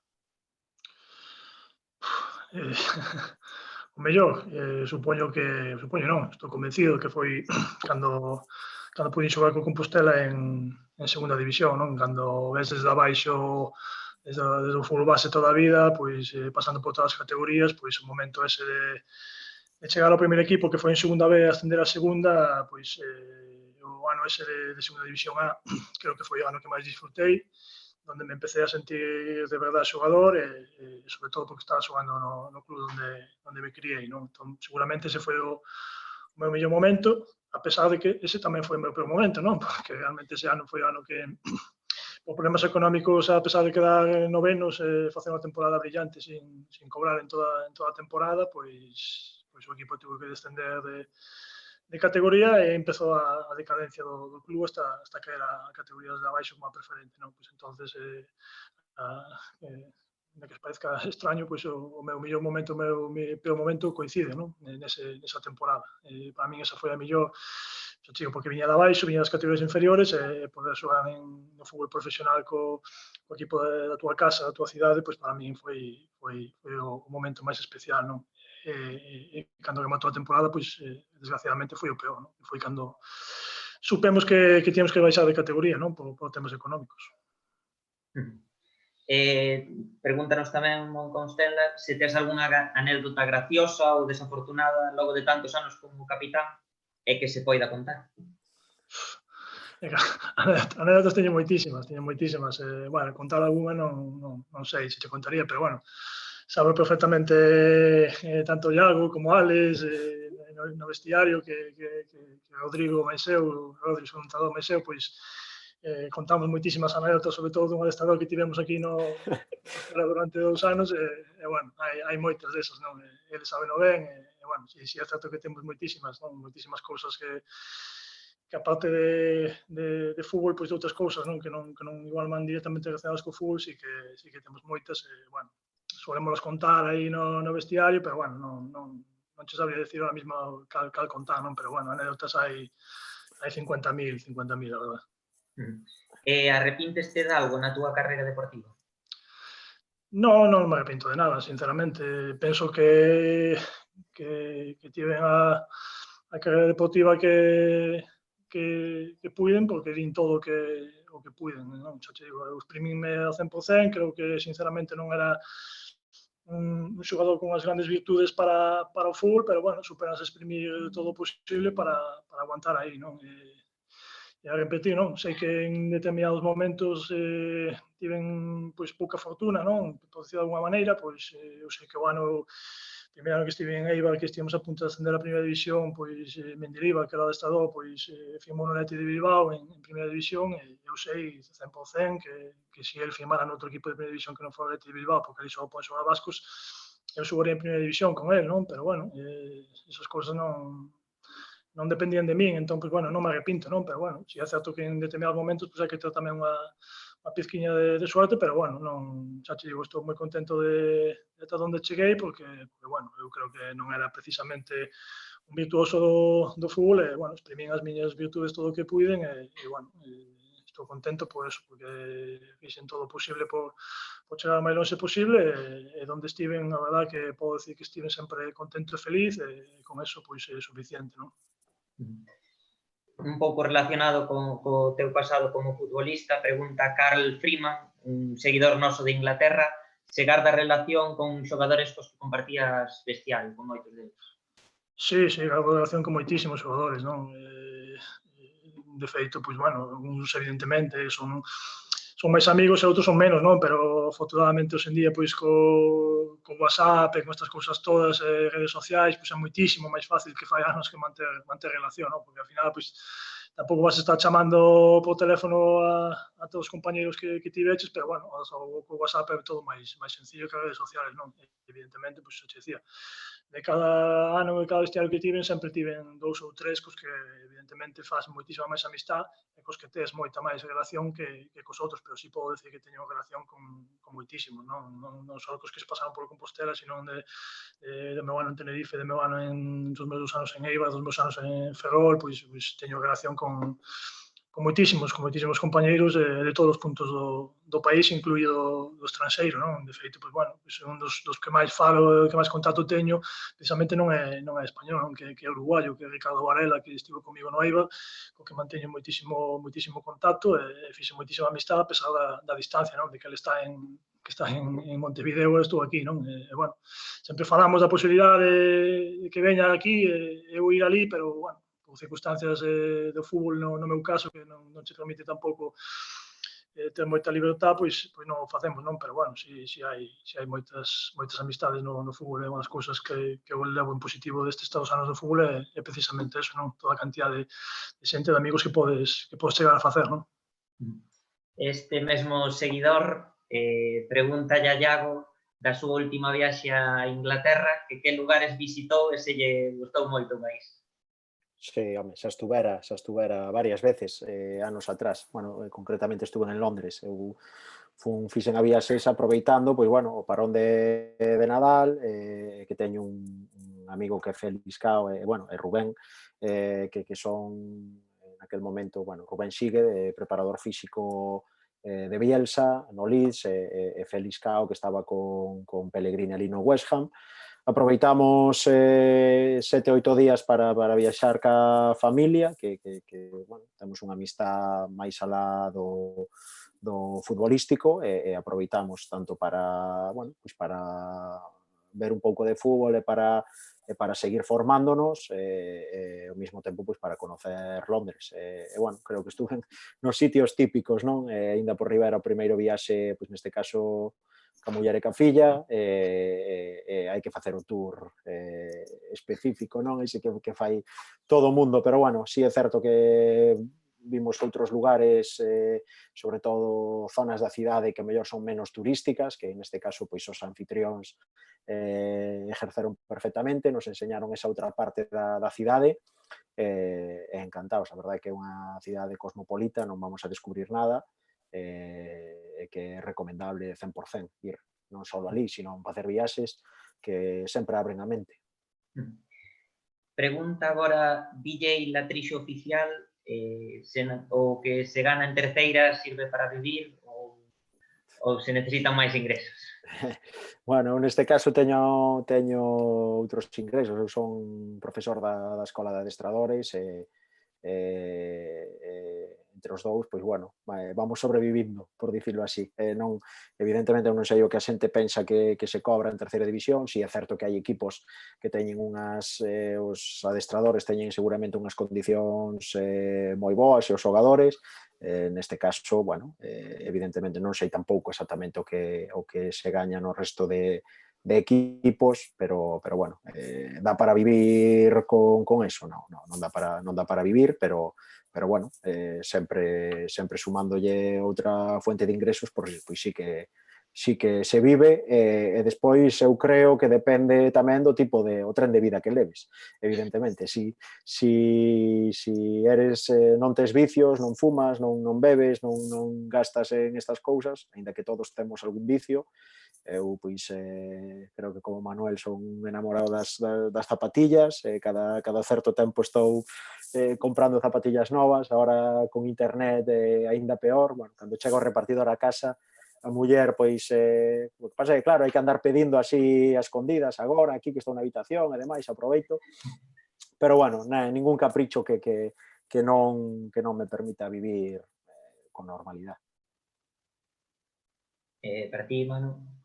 O mellor, supoño non, estou convencido que foi cando pude xogar co Compostela en segunda división, non? Cando ves desde abaixo, desde o fútbol base toda a vida, pois pasando por todas as categorías, pois o momento ese chegar ao primeiro equipo, que foi en segunda B, ascender a segunda, pois o ano ese de segunda división A, creo que foi o ano que máis disfrutei, donde me empecé a sentir de verdade xogador e sobre todo porque estaba xogando no club onde me criei, non? Entón, seguramente ese foi o meu mellor momento, a pesar de que ese tamén foi o meu peor momento, non? Porque realmente ese ano foi o ano que por problemas económicos, a pesar de quedar novenos, facer unha temporada brillante sin cobrar en toda a temporada, pois o equipo tuvo que descender de categoría e empezou a decadencia do club hasta caer a categorías de abaixo como a preferente, non? Pois entonces, de que parezca extraño, pois o meu mellor momento, o meu peor momento coincide, non? Nesa temporada. Para min esa foi a mellor, xa digo, porque viña de abaixo, viña das categorías inferiores e poder xogar no fútbol profesional co equipo da tua casa, da tua cidade, pois para min foi o momento máis especial, non? E cando rematou a temporada, pois desgraciadamente foi o peor, non? Foi cando supemos que tíamos que baixar de categoría, non? Por temas económicos. Pregúntanos tamén Mon Constela se tes algunha anécdota graciosa ou desafortunada logo de tantos anos como capitán e que se poida contar. Anécdotas teño moitísimas. Bueno, contar algunha non sei se te contaría, pero bueno, sabe perfectamente tanto Iago como Alex no vestiario que Rodrigo Maiseu, Rodrigo Sontador Maiseu, pois contamos moitísimas anécdotas, sobre todo dun adestrador que tivemos aquí durante 2 anos, e bueno, hai moitas desas, non? Ele sabe no ben, e bueno, si é certo que temos moitísimas cousas que aparte de fútbol, pois de outras cousas, non? Que non igual van directamente relacionadas co fútbol, si que temos moitas, bueno, solémolas contar aí no vestiario, pero bueno, non che sabría decir ahora mismo cal contar, non? Pero bueno, anécdotas hai 50.000, a verdade. E arrepínteste de algo na túa carreira deportiva? Non me arrepinto de nada, sinceramente. Penso que tiven a carreira deportiva que puiden, porque din todo o que puiden, non? Xa te digo, eu exprimínme ao 100%, creo que sinceramente non era un xogador con as grandes virtudes para o fútbol, pero bueno, superas a exprimir todo o posible para aguantar aí, non? E a repetir, non? Sei que en determinados momentos tiven pois pouca fortuna, non? Por decir de alguma maneira, pois eu sei que o primeiro ano que estive en Eibar, que estivemos a punto de ascender a primeira división, pois Mendilibar, que era o adestrador, pois firmou no Athletic de Bilbao en primeira división, e eu sei 100% que se ele firmara noutro equipo de primeira división que non foi o Athletic de Bilbao, porque ali só pode xogar vascos, eu xogaría en primeira división con ele, non? Pero bueno, esas cousas non dependían de min, entón, pois, bueno, non me arrepinto, non? Pero, bueno, si é certo que en determinados momentos, pois, hai que ter tamén unha pizquiña de suerte, pero, bueno, non, xa te digo, estou moi contento de ata onde cheguei, porque, bueno, eu creo que non era precisamente un virtuoso do fútbol, e, bueno, exprimín as miñas virtudes todo o que puiden, e bueno, estou contento por eso, porque fixen todo o posible por chegar o máis longe posible, e onde estiven, a verdad, que podo decir que estiven sempre contento e feliz, e con eso, pois, é suficiente, non? Un pouco relacionado co teu pasado como futbolista, pregunta Carl Freeman, un seguidor noso de Inglaterra, se garda relación con xogadores cos que compartías vestiario, con moitos deles. Sí, gardo relación con moitísimos xogadores, non? De feito, pois, bueno, uns evidentemente son máis amigos e outros son menos, non? Pero afortunadamente hoxe en día, pois, co WhatsApp e con estas cousas todas, redes sociais, pois é moitísimo máis fácil que fai anos que manter relación, non? Porque ao final, pois, tampouco vas a estar chamando por teléfono a todos os compañeros que tiveches, pero, bueno, o WhatsApp é todo máis sencillo que as redes sociales, non? Evidentemente, pois, xa te decía, de cada ano e cada vestiario que tiven, sempre tiven 2 ou 3 cos que evidentemente faz moitísima máis amistad e cos que tes moita máis relación que cos outros, pero sí podo decir que teño relación con moitísimos, non só cos que se pasaron por Compostela, sino do meu ano en Tenerife, do meu ano dos meus 2 anos en Eibar, dos meus anos en Ferrol, pois teño relación con moitísimos compañeiros de todos os puntos do país, incluído do estranxeiro, non? De feito, pois, bueno, un dos que máis falo, que máis contacto teño, precisamente non é español, non? Que é uruguayo, que é Ricardo Varela, que estivo comigo no Eibar, co que manteño moitísimo contacto e fixe moitísima amistad a pesar da distancia, non? De que ele está en está en Montevideo, estou aquí, non? Bueno, sempre falamos da posibilidade de que veña aquí, eu ir ali, pero, bueno, por circunstancias do fútbol no meu caso, que non se permite tampouco ter moita libertad, pois non o facemos, non? Pero, bueno, si hai moitas amistades no fútbol, é unha das cousas que eu levo en positivo destes 2 anos do fútbol é precisamente eso, non? Toda a cantidad de xente, de amigos que podes chegar a facer, non? Este mesmo seguidor pregunta a Iago da súa última viaxe a Inglaterra, que lugares visitou e se lle gustou moito máis. Sí, home, xa estuvera varias veces, anos atrás. Bueno, concretamente estuve en Londres. Eu fixen a viaxe aproveitando, pois, bueno, o parón de Nadal, que teño un amigo que é Félix Cao, e Rubén, que son, naquel momento, bueno, Rubén sigue, preparador físico de Bielsa, no Leeds, e Félix Cao, que estaba con Pellegrini ali no West Ham. Aproveitamos 7 ou 8 días para viaxar ca familia, que bueno, temos unha amistad máis alá do futbolístico, e aproveitamos tanto para, bueno, pues para ver un pouco de fútbol e para seguir formándonos, e ao mesmo tempo pues para conocer Londres. E bueno, creo que estuve nos sitios típicos, non? Ainda por riba era o primeiro viaxe, pues neste caso, ca muller e ca filla, hai que facer o tour específico, non? Ese que fai todo o mundo, pero bueno, sí é certo que vimos outros lugares, sobre todo zonas da cidade que mellor son menos turísticas, que neste caso pois os anfitrións ejerceron perfectamente, nos enseñaron esa outra parte da cidade, e encantados. A verdade é que é unha cidade cosmopolita, non vamos a descubrir nada, e que é recomendable 100% ir non só ali, sino facer viaxes que sempre abren a mente. Pregunta agora DJ Latrixo Oficial o que se gana en terceira sirve para vivir ou se necesitan máis ingresos? Bueno, neste caso teño outros ingresos. Eu son profesor da Escola de Adestradores e entre os dous, pois, bueno, vamos sobrevivindo, por dicirlo así. Evidentemente, non sei o que a xente pensa que se cobra en terceira división. Si é certo que hai equipos que teñen os adestradores teñen seguramente unhas condicións moi boas e os xogadores. Neste caso, bueno, evidentemente non sei tampouco exactamente o que se gaña no resto de equipos, pero bueno, dá para vivir con eso, non dá para vivir, pero bueno, sempre sumándolle outra fuente de ingresos, pois sí que se vive, e despois eu creo que depende tamén do tipo o tren de vida que leves, evidentemente. Si eres, non tes vicios, non fumas, non bebes, non gastas en estas cousas, aínda que todos temos algún vicio. Eu, pois, creo que como Manuel son enamorado das zapatillas, cada certo tempo estou comprando zapatillas novas, agora con internet aínda peor. Bueno, cando chega o repartidor a casa, a muller, pois, o que pasa é que, claro, hai que andar pedindo así a escondidas agora, aquí que estou na habitación, e demais, aproveito. Pero, bueno, ningún capricho que non me permita vivir con normalidade. Para ti, Manu?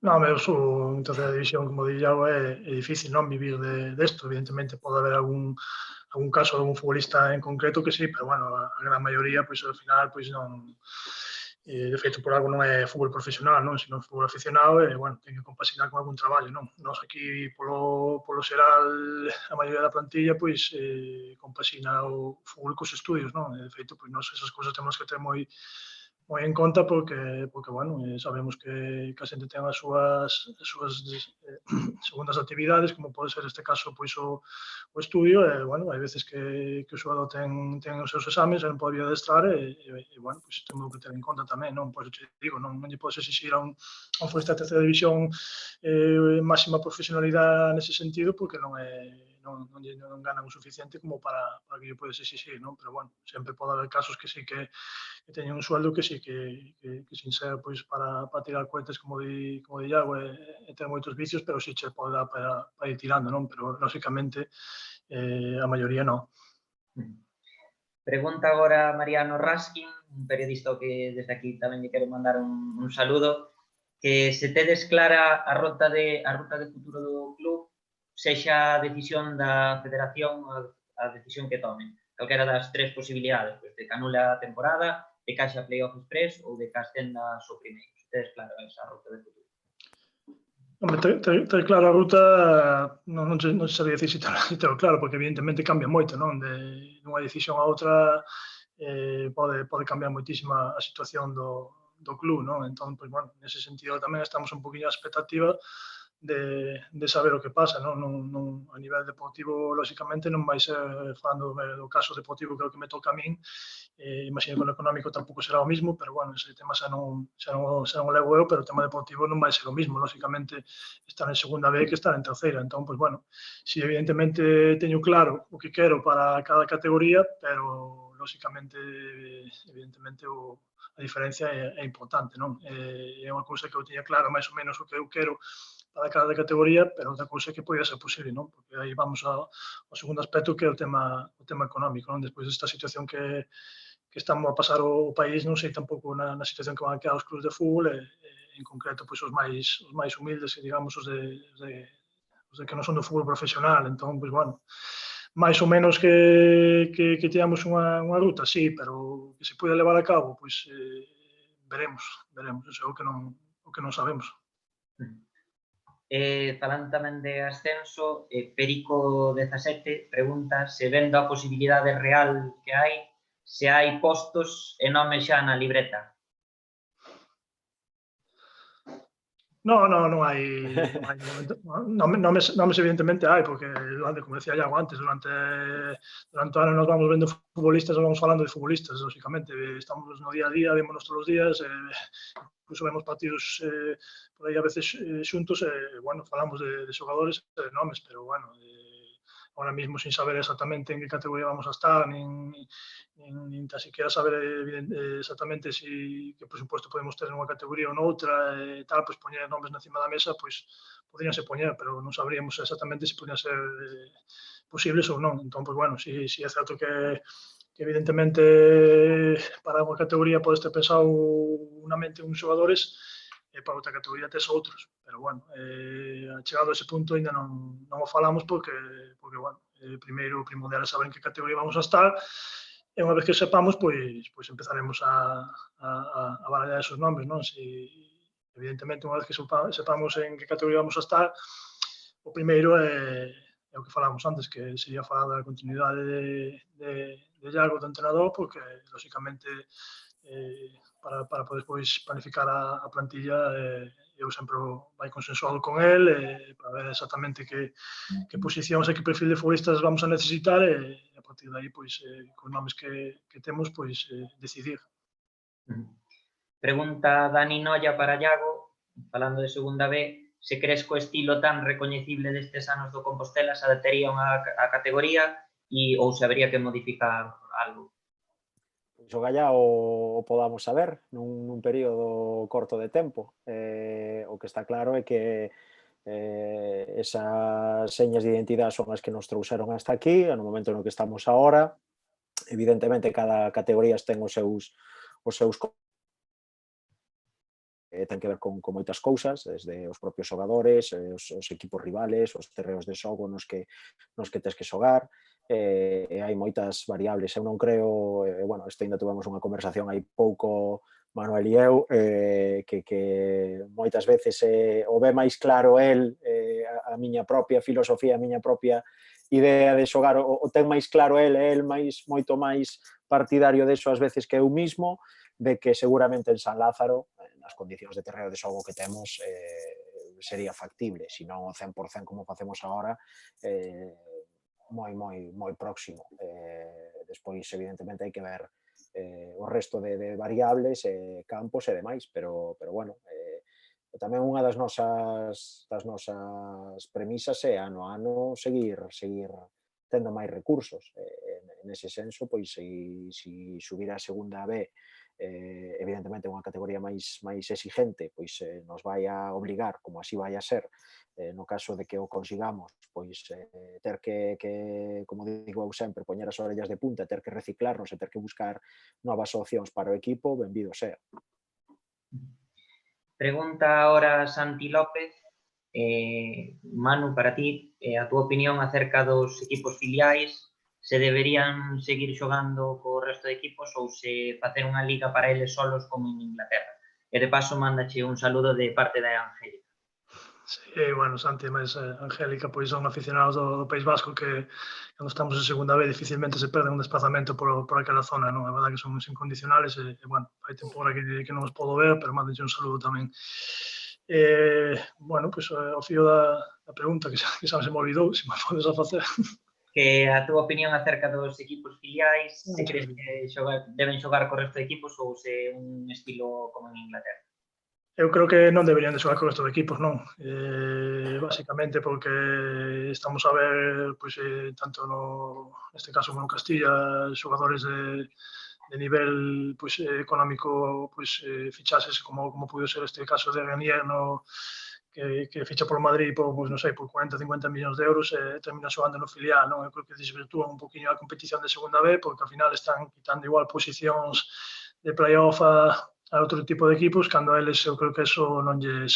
Non, eu sou en terceira división, como di Iago, é difícil non vivir desto. Evidentemente pode haber algún caso de algún futbolista en concreto que sí, pero, bueno, a gran maioría, pois, ao final, pois non, de feito, por algo non é fútbol profesional, non, sino fútbol aficionado, e, bueno, ten que compaxinar con algún traballo, non. Nós aquí, polo xeral, a maioría da plantilla, pois, compaxina o fútbol cos estudios, non. De feito, pois, nós esas cousas temos que ter moi en conta porque bueno, sabemos que a xente ten as súas segundas actividades, como pode ser este caso, pois o estudio, e, bueno, hai veces que o xogador ten os seus exames e non pode vir a adestrar, e bueno, pois temos que ter en conta tamén, non? Pois te digo, non lle podes exixir a un futbolista de terceira división máxima profesionalidade nese sentido, porque non ganan o suficiente como para que lle podes exixir, non? Pero, bueno, sempre pode haber casos que sí que teñen un sueldo que sí que sin ser, pois, para tirar cohetes, como di Iago, e ter moitos vicios, pero sí che pode dar para ir tirando, non? Pero, lógicamente, a maioría non. Pregunta agora Mariano Raskin, un periodista que desde aquí tamén lle quero mandar un saludo, que se tedes clara a ruta de futuro do club, sexa a decisión da federación a decisión que tomen. Calquera das tres posibilidades, pues, de que anula a temporada, de que haxa playoff express ou de que ascenda o primeiro. Se tedes clara esa ruta de futuro. Hombre, ter claro a ruta non sabía dicir se ter claro, porque evidentemente cambia moito, non? De unha decisión a outra pode cambiar moitísima a situación do club, non? Entón, pues, bueno, nese sentido tamén estamos un poquinho a expectativa de saber o que pasa, non a nivel deportivo, lógicamente, non vai ser, falando do caso deportivo que é o que me toca a min, imagino que no económico tampouco será o mismo, pero bueno, ese tema xa non o levo eu, pero o tema deportivo non vai ser o mismo, lógicamente estar en segunda B que estar en terceira, entón, pues bueno, si evidentemente teño claro o que quero para cada categoría, pero lógicamente, evidentemente, a diferencia é importante, non? É unha cousa que eu teña claro máis ou menos o que eu quero para cada categoría, pero outra cousa que podía ser posible, non? Porque aí vamos ao segundo aspecto, que é o tema económico, non? Despois desta situación que estamos a pasar o país, non sei tampouco na situación que van a quedar os clubes de fútbol, en concreto, pois, os máis humildes, digamos, os de que non son do fútbol profesional. Entón, pois, bueno, máis ou menos que teamos unha ruta, sí, pero que se pode levar a cabo, pois veremos, eso é o que non sabemos. Falando tamén de ascenso, Perico 17 pregunta se vendo a posibilidade real que hai, se hai postos e nomes xa na libreta. Non hai nomes evidentemente hai, porque como decía Iago antes, durante o ano nos vamos vendo futbolistas, nos vamos falando de futbolistas, lógicamente, estamos no día a día, vémonos todos os días, incluso vemos partidos por aí a veces xuntos, bueno, falamos de xogadores e de nomes, pero bueno, ahora mismo sin saber exactamente en que categoría vamos a estar, nin tan siquiera saber exactamente que presupuesto podemos ter nunha categoría ou noutra, tal, pois poñer nomes encima da mesa, pois poderíanse poñer, pero non sabríamos exactamente se podían ser posibles ou non. Entón, pois bueno, si é certo que evidentemente para unha categoría podes ter pensado unha mente uns xogadores, e para outra categoría tes outros, pero bueno, chegado a ese punto ainda non o falamos porque bueno, primeiro o primordial é saber en que categoría vamos a estar, e unha vez que sepamos, pois empezaremos a barallar esos nombres, non? Evidentemente, unha vez que sepamos en que categoría vamos a estar, o primeiro é o que falamos antes, que sería falar da continuidade de Iago, do entrenador, porque, lógicamente, para poder pois planificar a plantilla, eu sempre vai consensuado con el, para ver exactamente que posicións e que perfil de futbolistas vamos a necesitar, e a partir de aí, pois, cos nomes que temos, pois, decidir. Pregunta Dani Noia para Iago, falando de segunda B, se crees que o estilo tan recoñecible destes anos do Compostela se adaptaría a categoría ou se habría que modificar algo? Pois o gallá o podamos saber nun período corto de tempo. O que está claro é que esas señas de identidade son as que nos trouxeron hasta aquí, no momento no que estamos agora. Evidentemente, cada categoría ten os seus ten que ver con moitas cousas, desde os propios xogadores, os equipos rivales, os terreos de xogo nos que tes que xogar, e hai moitas variables. Eu non creo, bueno, isto ainda tuvemos unha conversación hai pouco, Manuel e eu, que moitas veces o ve máis claro el, a miña propia filosofía, a miña propia idea de xogar, o ten máis claro el moito máis partidario deso ás veces que eu mismo, de que seguramente en San Lázaro, nas condicións de terreo de xogo que temos, sería factible, se non o 100% como facemos agora, moi próximo. Despois, evidentemente, hai que ver o resto de variables, campos e demais, pero bueno, tamén unha das nosas premisas é ano a ano seguir tendo máis recursos. Nese senso, pois, se subir a segunda B evidentemente unha categoría máis exigente, pois nos vai a obligar, como así vai a ser, no caso de que o consigamos, pois ter que, como digo eu sempre, poñer as orellas de punta, ter que reciclarnos e ter que buscar novas opcións para o equipo, benvido sea. Pregunta ahora Santi López. Manu, para ti, a túa opinión acerca dos equipos filiais, se deberían seguir xogando co resto de equipos ou se facer unha liga para eles solos como en Inglaterra? E de paso, mándache un saludo de parte da Angélica. Sí, bueno, Santi e máis Angélica pois son aficionados do País Vasco que cando estamos en segunda B dificilmente se perden un desplazamento por aquela zona, non? É verdade que son uns incondicionales bueno, hai temporada que non os podo ver, pero mándenche un saludo tamén. Bueno, pois ao fío da pregunta que xa se me olvidou, se me podes a facer. Que a túa opinión acerca dos equipos filiais, se crees que deben xogar co resto de equipos ou se un estilo como en Inglaterra? Eu creo que non deberían de xogar con estes equipos, non. Básicamente porque estamos a ver, pois, tanto neste caso como no Castilla, xogadores de nivel pois, económico, pois, fichases como pudo ser este caso de Renier, que ficha por Madrid por, pois, non sei, por 40-50 millóns de euros e termina xogando no filial, non? Eu creo que desvirtúan un poquinho a competición de segunda B porque ao final están quitando igual posicións de playoff a outro tipo de equipos cando a eles eu creo que eso non lles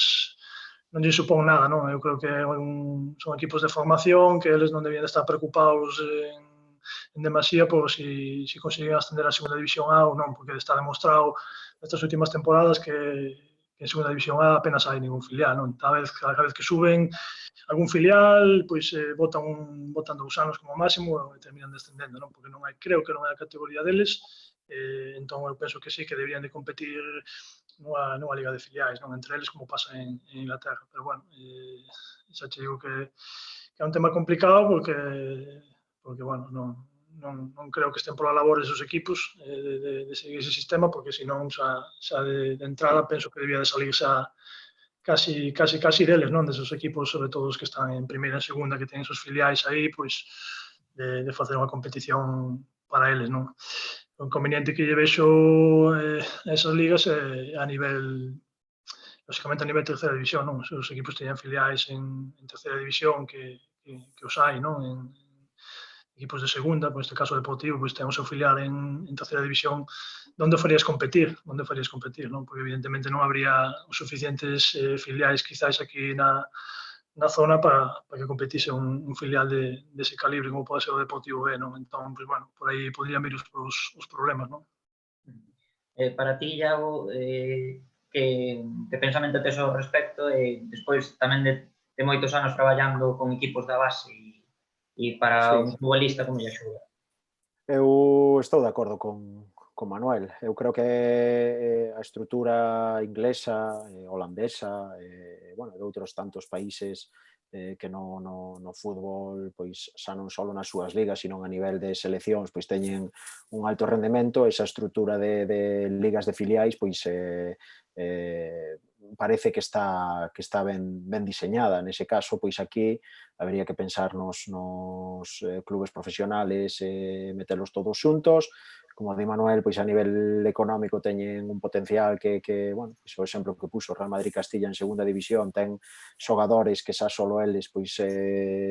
supón nada, non? Eu creo que son equipos de formación que eles non debían estar preocupados en demasía por si consiguen ascender a segunda división A ou non, porque está demostrado nestas últimas temporadas que en segunda división A apenas hai ningún filial, non? Cada vez que suben algún filial, pois botan 2 anos como máximo e terminan descendendo, non? Porque creo que non é a categoría deles, entón eu penso que sí, que deberían de competir nunha liga de filiais, non? Entre eles como pasa en Inglaterra, pero bueno, xa te digo que é un tema complicado porque bueno, non creo que estén pola labor esos equipos de seguir ese sistema, porque senón xa de entrada penso que debía de salir xa casi deles, non? Desos equipos, sobre todo os que están en primeira e segunda, que teñen esos filiais aí, pois de facer unha competición para eles, non? O inconveniente que lle vexo a esas ligas é a nivel, lógicamente a nivel terceira división, non? Se os equipos teñen filiais en terceira división que os hai, non? En equipos de segunda, por este caso Deportivo, pois ten o seu filial en terceira división, onde farías competir, non? Porque evidentemente non habría os suficientes filiais quizás aquí na zona para que competise un filial dese calibre como pode ser o Deportivo B, non? Entón, pois, bueno, por aí podrían vir os problemas, non? Para ti, Iago, que pensamento tes ao respecto despois tamén de moitos anos traballando con equipos da base e para un futbolista como lle axuda? Eu estou de acordo con Manuel. Eu creo que a estrutura inglesa, holandesa, bueno, de outros tantos países que no fútbol, pois xa non só nas súas ligas, sino a nivel de seleccións, pois teñen un alto rendemento, esa estrutura de ligas de filiais, pois parece que está ben diseñada. Nese caso, pois aquí habería que pensar nos clubes profesionales e metelos todos xuntos. Como di Manuel, pois a nivel económico teñen un potencial que bueno, pois o exemplo que puso Real Madrid Castilla en segunda división, ten xogadores que xa solo eles pois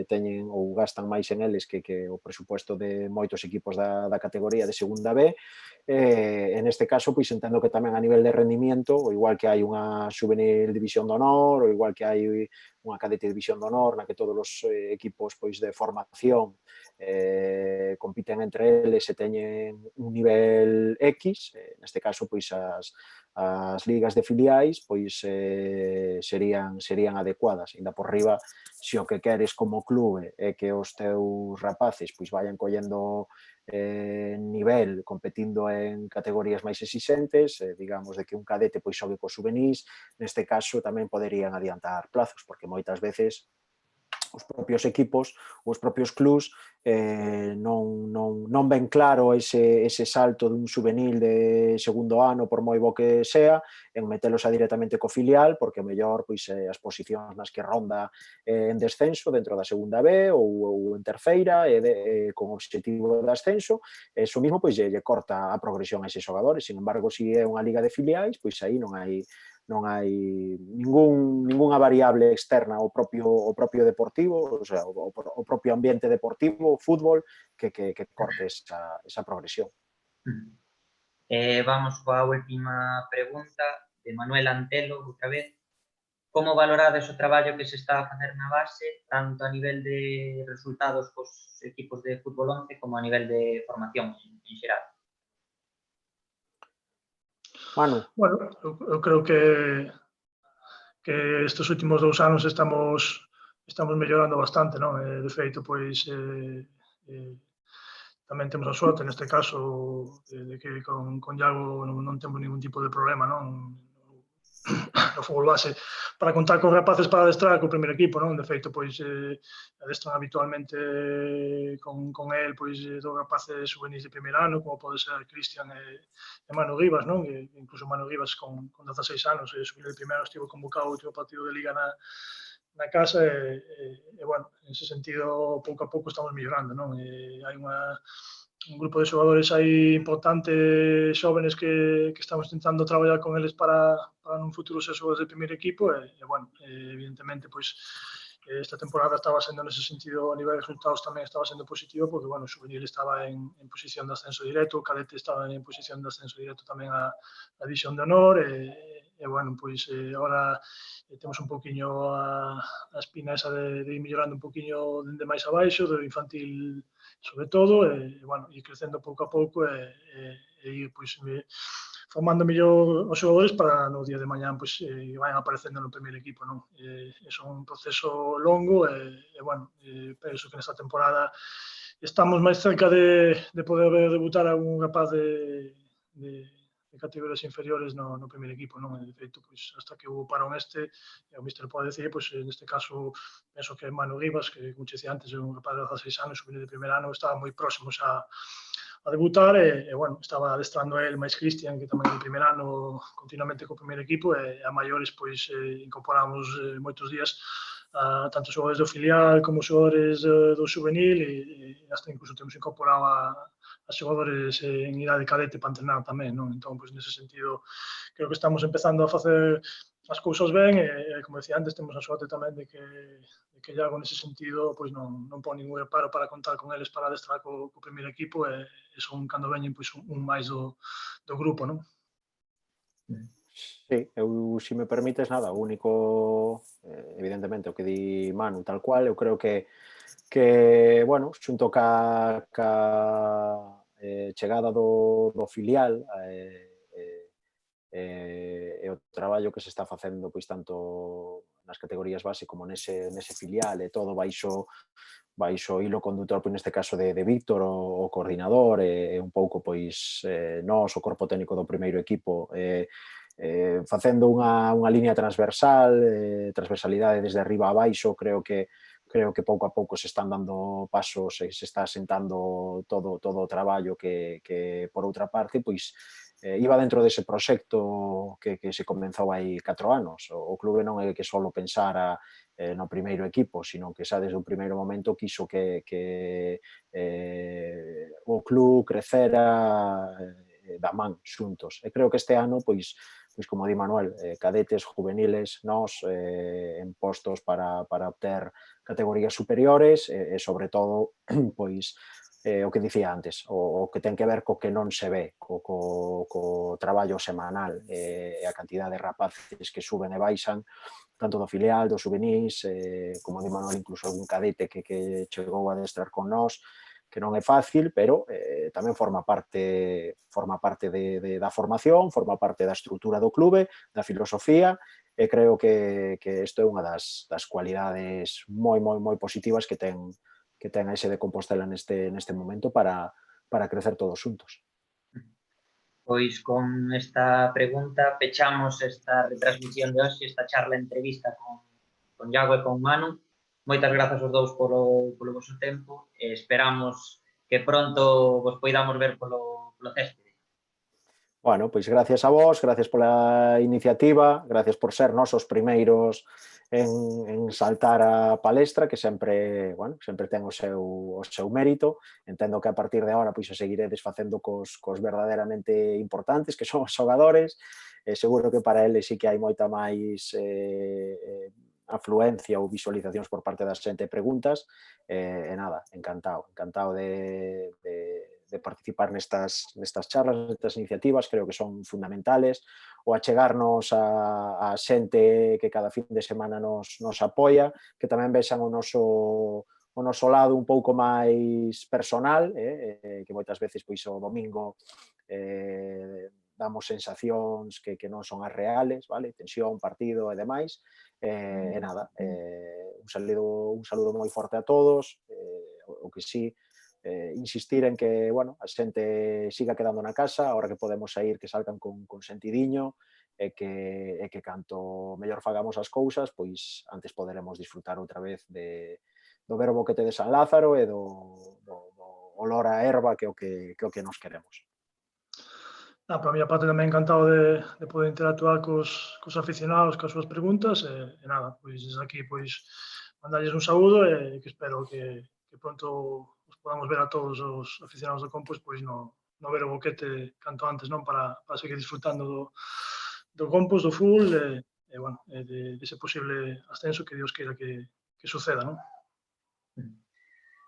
teñen ou gastan máis en eles que o presupuesto de moitos equipos da categoría de segunda B. En este caso, pois entendo que tamén a nivel de rendimiento, o igual que hai unha juvenil división de honor, o igual que hai unha cadete división de honor na que todos os equipos pois de formación compiten entre eles e teñen un nivel X, neste caso pois as ligas de filiais pois serían adecuadas, ainda por riba se o que queres como clube é que os teus rapaces pois vayan collendo nivel competindo en categorías máis exixentes, digamos de que un cadete pois xogue cos juvenís, neste caso tamén poderían adiantar plazos, porque moitas veces os propios equipos, os propios clubs non ven claro ese salto dun juvenil de segundo ano, por moi bo que sea, en metelos directamente co filial, porque o mellor pois, as posicións nas que ronda en descenso dentro da segunda B ou en terceira con obxectivo de ascenso, eso mismo pois lle corta a progresión a eses xogadores. Sin embargo, se é unha liga de filiais, pois aí non hai ningunha variable externa ao propio deportivo, o sea, o propio ambiente deportivo, o fútbol, que corte esa progresión. Vamos coa última pregunta de Manuel Antelo, outra vez. Como valorades o traballo que se está a facer na base, tanto a nivel de resultados cos equipos de fútbol 11 como a nivel de formación en xeral? Manu. Bueno, eu creo que estes últimos 2 anos estamos mellorando bastante, non? De feito, pois, tamén temos a sorte, neste caso, de que con Iago non temos ningún tipo de problema, non? No fútbol base, para contar con rapaces para adestrar co primeiro equipo, non? De feito, pois, adestran habitualmente con el, pois, dos rapaces juvenis de primeiro ano, como pode ser Cristian e Manu Rivas, non? E incluso Manu Rivas con 16 anos, subiu de primeiro, estivo convocado o último partido de Liga na casa bueno, en ese sentido, pouco a pouco estamos mellorando, non? Hai un grupo de xogadores aí importante, xóvenes que estamos tentando traballar con eles para nun futuro ser xogadores de primeiro equipo bueno, evidentemente, pois, esta temporada estaba sendo nese sentido, a nivel de resultados tamén estaba sendo positivo, porque, bueno, o juvenil estaba en posición de ascenso directo, o cadete estaba en posición de ascenso directo tamén a división de honor, bueno, pois, agora temos un poquinho a espina esa de ir mellorando un poquinho dende máis abaixo, do infantil sobre todo, bueno, ir crecendo pouco a pouco ir, pois, formando mellor os xogadores para no día de mañán, pois, vayan aparecendo no primeiro equipo, non? É un proceso longo bueno, penso que nesta temporada estamos máis cerca de poder ver debutar a un rapaz de categorías inferiores no primeiro equipo, non? De feito, pois, hasta que hubo parón o míster pode decir, pois, neste caso, penso que Manu Rivas, que, como che decía antes, é un rapaz de 16 anos, subindo de primeiro ano, estaba moi próximos a debutar bueno, estaba adestrando el máis Cristian, que tamén é de primeiro ano continuamente co primeiro equipo a maiores, pois, incorporamos moitos días tanto xogadores do filial como xogadores do juvenil e hasta incluso temos incorporado a xogadores en idade cadete para entrenar tamén, non? Entón, pois, nese sentido, creo que estamos empezando a facer as cousas ben como decía antes, temos a sorte tamén de que Iago nese sentido pois non pon ningún reparo para contar con eles para adestrar co primeiro equipo son cando veñen pois un máis do grupo, non? Sí, eu, se me permites, nada, o único, evidentemente, o que di Manu, tal cual, eu creo que bueno, xunto ca chegada do filial e o traballo que se está facendo pois tanto nas categorías base como nese filial e todo baixo hilo condutor, pois neste caso de Víctor, o coordinador e un pouco pois nós, o corpo técnico do primeiro equipo, facendo unha liña transversal, transversalidade desde arriba a baixo, creo que pouco a pouco se están dando pasos e se está asentando todo o traballo que por outra parte, pois, iba dentro dese proxecto que se comenzou hai 4 anos. O clube non é que só pensara no primeiro equipo, sino que xa desde o primeiro momento quiso que o club crecera da man xuntos. E creo que este ano, pois como di Manuel, cadetes, juveniles, nós en postos para obter categorías superiores e sobre todo, pois, o que dicía antes, o que ten que ver co que non se ve, co traballo semanal e a cantidad de rapaces que suben e baixan, tanto do filial, dos juvenis, como di Manuel, incluso algún cadete que chegou a adestrar con nós, que non é fácil, pero tamén forma parte da formación, forma parte da estrutura do clube, da filosofía, e creo que isto é unha das cualidades moi positivas que ten a ese de Compostela neste momento para crecer todos xuntos. Pois con esta pregunta pechamos esta retransmisión de hoxe, esta charla entrevista con Iago e con Manu. Moitas grazas aos dous polo vosso tempo e esperamos que pronto vos poidamos ver polo céspede. Bueno, pois gracias a vos, gracias pola iniciativa, gracias por ser nosos primeiros en saltar a palestra, que sempre, bueno, sempre ten o seu mérito. Entendo que a partir de agora pois, seguiredes facendo cos verdadeiramente importantes, que son os xogadores. Seguro que para eles sí que hai moita máis afluencia ou visualizacións por parte da xente e preguntas. E nada, encantado de participar nestas charlas, nestas iniciativas, creo que son fundamentales, o achegarnos a xente que cada fin de semana nos apoia, que tamén vexan o noso lado un pouco máis personal, que moitas veces pois o domingo damos sensacións que non son as reales, vale? Tensión, partido e demais, e nada, un saludo moi forte a todos, o que sí, insistir en que, bueno, a xente siga quedando na casa, ahora que podemos sair, que salgan con sentidiño, e que canto mellor fagamos as cousas, pois antes poderemos disfrutar outra vez do ver o boquete de San Lázaro e do olor a erva que é o que nos queremos. Para a miña parte tamén encantado de poder interactuar cos aficionados, coas súas preguntas, e nada, pois desde aquí pois mandarlles un saúdo e que espero que pronto os podamos ver a todos os aficionados do Compos pois no ver o boquete canto antes, non, para seguir disfrutando do Compos, do fútbol e bueno, dese posible ascenso que Dios queira que suceda, non?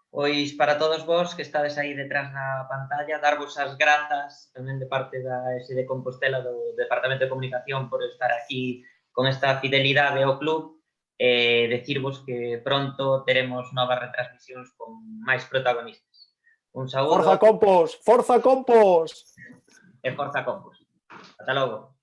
Pois para todos vos que estades aí detrás na pantalla, darvos as grazas tamén de parte da ESE de Compostela do Departamento de Comunicación por estar aquí con esta fidelidade ao club e decirvos que pronto teremos novas retransmisións con máis protagonistas. Un saúdo. Forza Compos! Forza Compos! E forza Compos. Ata logo.